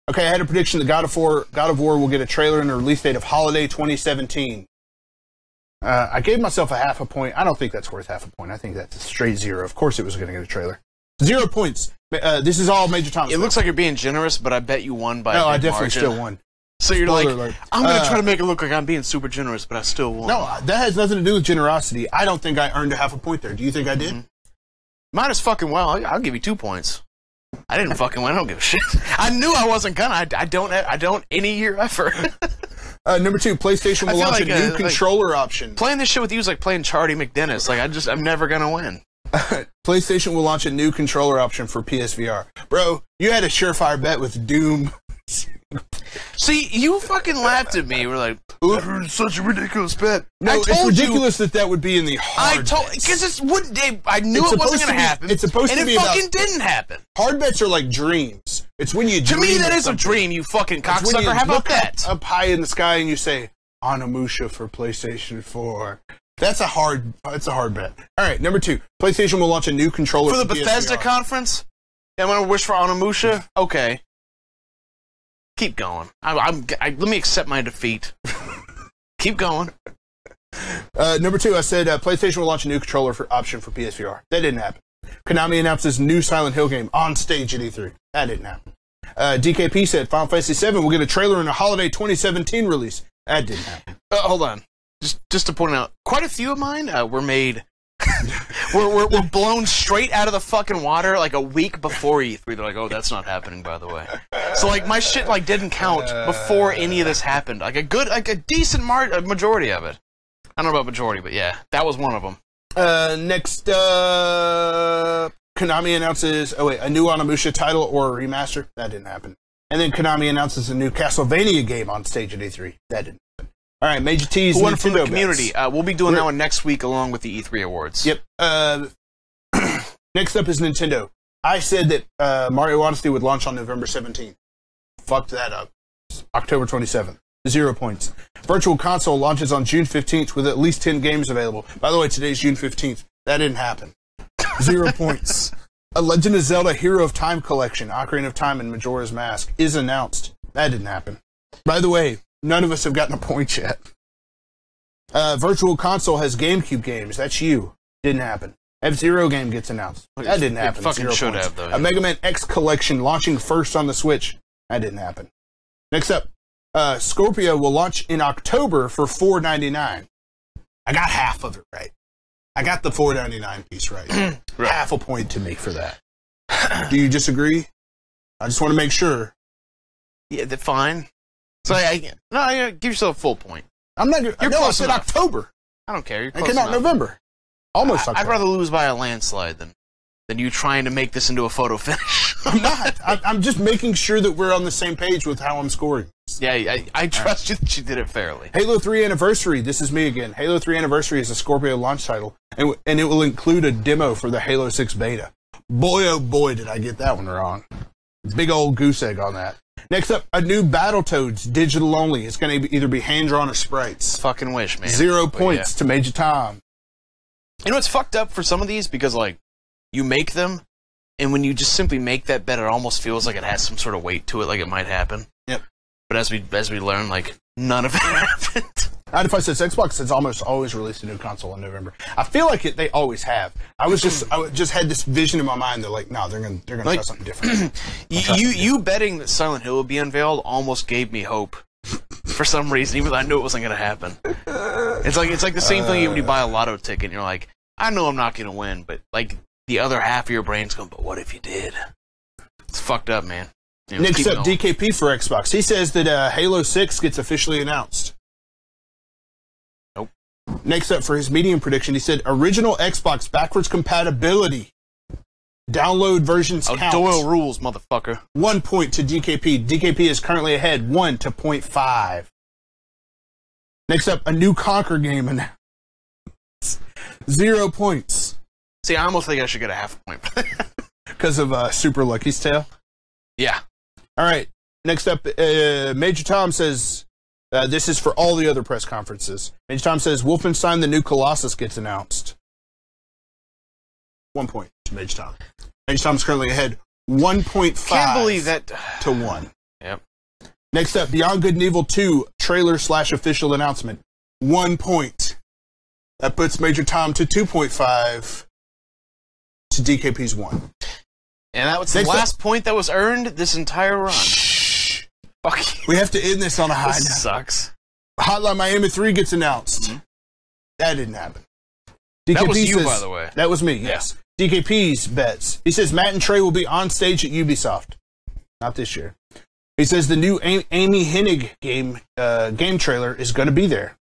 Okay, I had a prediction that God of War will get a trailer and a release date of holiday 2017. I gave myself a half a point. I don't think that's worth half a point. I think that's a straight 0. Of course it was going to get a trailer. 0 points. This is all Major Tom. It looks like you're being generous, but I bet you won by a big I definitely margin. still won. So you're Spoiler like, alert. I'm going to try to make it look like I'm being super generous, but I still won. No, that has nothing to do with generosity. I don't think I earned a half a point there. Do you think I did? Might as fucking well. I'll give you 2 points. I didn't fucking win. I don't give a shit. I knew I wasn't gonna. I don't any year effort. Number 2, PlayStation will launch like a new controller option. Playing this shit with you is like playing Charlie McDennis. Like I'm never gonna win. PlayStation will launch a new controller option for PSVR. Bro, you had a surefire bet with Doom. See, you fucking laughed at me. You were like, "Oh, it's such a ridiculous bet." No, it's ridiculous that would be in the hard because I knew it wasn't going to happen. It's supposed to be and it fucking didn't happen. Hard bets are like dreams. It's when you dream. To me, that is a dream, you fucking cocksucker. How about that? Up high in the sky and you say, Onimusha for PlayStation 4. That's a hard bet. All right, number 2, PlayStation will launch a new controller for the Bethesda conference. I'm going to wish for Onimusha. Okay. Keep going. Let me accept my defeat. Keep going. Number 2, I said PlayStation will launch a new controller option for PSVR. That didn't happen. Konami announces new Silent Hill game on stage at E3. That didn't happen. DKP said Final Fantasy VII will get a trailer in a holiday 2017 release. That didn't happen. Hold on. Just to point out, quite a few of mine were made... we're blown straight out of the fucking water like a week before E3. They're like, oh, that's not happening, by the way. So like my shit like didn't count before any of this happened. Like a decent majority of it. I don't know about majority, but yeah, that was one of them. Next, Konami announces a new Onimusha title or a remaster. That didn't happen. And then Konami announces a new Castlevania game on stage at E3. That didn't happen. All right, Major T's one from the Nintendo community. We'll be doing that one next week along with the E3 awards. Yep. Next up is Nintendo. I said that Mario Odyssey would launch on November 17th. Fucked that up. October 27th. 0 points. Virtual Console launches on June 15th with at least 10 games available. By the way, today's June 15th. That didn't happen. 0 points. A Legend of Zelda Hero of Time collection, Ocarina of Time and Majora's Mask, is announced. That didn't happen. By the way, none of us have gotten a point yet. Virtual Console has GameCube games. That's you. Didn't happen. F-Zero game gets announced. That didn't happen. It fucking should have, though. A Mega Man X collection launching first on the Switch. That didn't happen. Next up, Scorpio will launch in October for $4.99. I got half of it right. I got the $4.99 piece right. Right. Half a point to me for that. Do you disagree? I just want to make sure. Yeah, they're fine. So give yourself a full point. I'm not. You're close. I said enough. October. I don't care. You're It close came out in enough. November. Almost October. I'd rather lose by a landslide than you trying to make this into a photo finish. I'm not. I'm just making sure that we're on the same page with how I'm scoring. Yeah, I trust you that you did it fairly. Halo 3 Anniversary. This is me again. Halo 3 Anniversary is a Scorpio launch title, and it will include a demo for the Halo 6 beta. Boy, oh boy, did I get that one wrong. Big old goose egg on that. Next up, a new Battletoads, digital only. It's going to either be hand-drawn or sprites. Fucking wish, man. 0 points to Major Tom. You know, it's fucked up for some of these because, like, you make them, and when you just simply make that bet, it almost feels like it has some sort of weight to it, like it might happen. Yep. But as we learn, like, none of it happened. I'd if I said Xbox has almost always released a new console in November. I feel like they always have. I just had this vision in my mind. They're like, no, they're gonna try something different. You betting that Silent Hill would be unveiled almost gave me hope for some reason, even though I knew it wasn't gonna happen. It's like the same thing when you buy a lotto ticket and you're like, I know I'm not gonna win, but like the other half of your brain's going, but what if you did? It's fucked up, man. Next up, DKP for Xbox. He says that Halo 6 gets officially announced. Nope. Next up, for his medium prediction, he said original Xbox backwards compatibility. Download versions count. Doyle rules, motherfucker. 1 point to DKP. DKP is currently ahead 1 to 0.5. Next up, a new Conquer game announced. 0 points. See, I almost think I should get a half a point. Because of Super Lucky's Tale? Yeah. All right. Next up, Major Tom says, this is for all the other press conferences. Major Tom says, Wolfenstein the New Colossus gets announced. 1 point to Major Tom. Major Tom's currently ahead 1.5 Can't believe that. to 1. Yep. Next up, Beyond Good and Evil 2 trailer/official announcement. 1 point. That puts Major Tom to 2.5 to DKP's 1. And that was the last point that was earned this entire run. Shh. Fuck you. We have to end this on a high note. This sucks. Hotline Miami 3 gets announced. Mm-hmm. That didn't happen. DKP that was you, says, by the way. That was me, yes. Yeah. DKP's bets. He says Matt and Trey will be on stage at Ubisoft. Not this year. He says the new Amy Hennig game trailer is going to be there.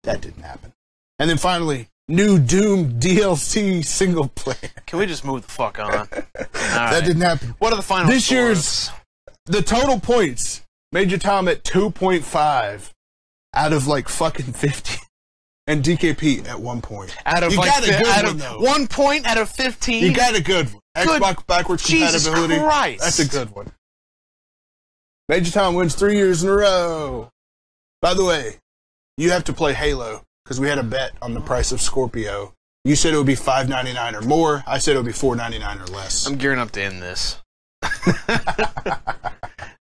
That didn't happen. And then finally, new Doom DLC single player. Can we just move the fuck on? That didn't happen. What are the final This scores? Year's the total points. Major Tom at 2.5 out of like fucking 50. And DKP at 1 point. Out of you like got a good one, though. 1 point out of 15. You got a good one. Xbox backwards Jesus compatibility. Christ. That's a good one. Major Tom wins 3 years in a row. By the way, you have to play Halo because we had a bet on the price of Scorpio. You said it would be $5.99 or more. I said it would be $4.99 or less. I'm gearing up to end this.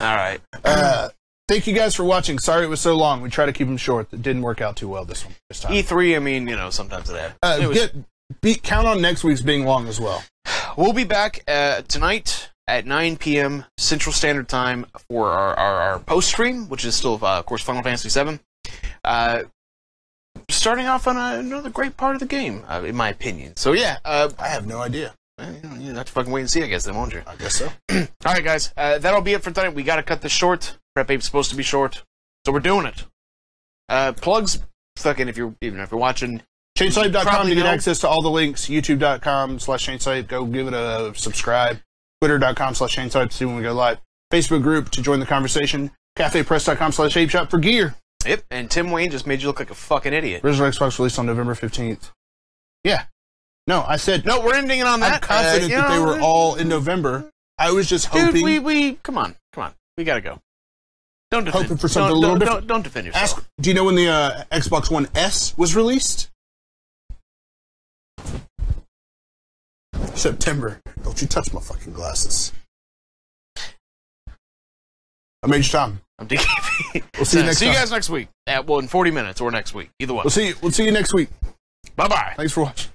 All right. Thank you guys for watching. Sorry it was so long. We tried to keep them short. It didn't work out too well this time. E3, I mean, sometimes it happens. Count on next week's being long as well. We'll be back tonight at 9 p.m. Central Standard Time for our post-stream, which is still, of course, Final Fantasy VII. Starting off on another great part of the game, in my opinion. So, yeah. I have no idea. You have to fucking wait and see, I guess, then, won't you? I guess so. All right, guys. That'll be it for tonight. We got to cut this short. Prep Ape's supposed to be short, so we're doing it. Plugs, fucking, even if you're watching. Chainswipe.com to get access to all the links. YouTube.com/Chainswipe. Go give it a subscribe. Twitter.com/Chainswipe to see when we go live. Facebook group to join the conversation. CafePress.com/ApeShop for gear. Yep, and Tim Wayne just made you look like a fucking idiot. Original Xbox released on November 15th. Yeah. No, I said... No, we're ending it on that. I'm confident that they were all in November. I was just hoping... Dude, we come on. We gotta go. Don't defend. Hoping for something a little different. Don't defend yourself. Do you know when the Xbox One S was released? September. Don't you touch my fucking glasses. I'm Major Tom. I'm DKP. We'll see you next time. See you guys next week. In 40 minutes or next week. Either way. We'll see you next week. Bye-bye. Thanks for watching.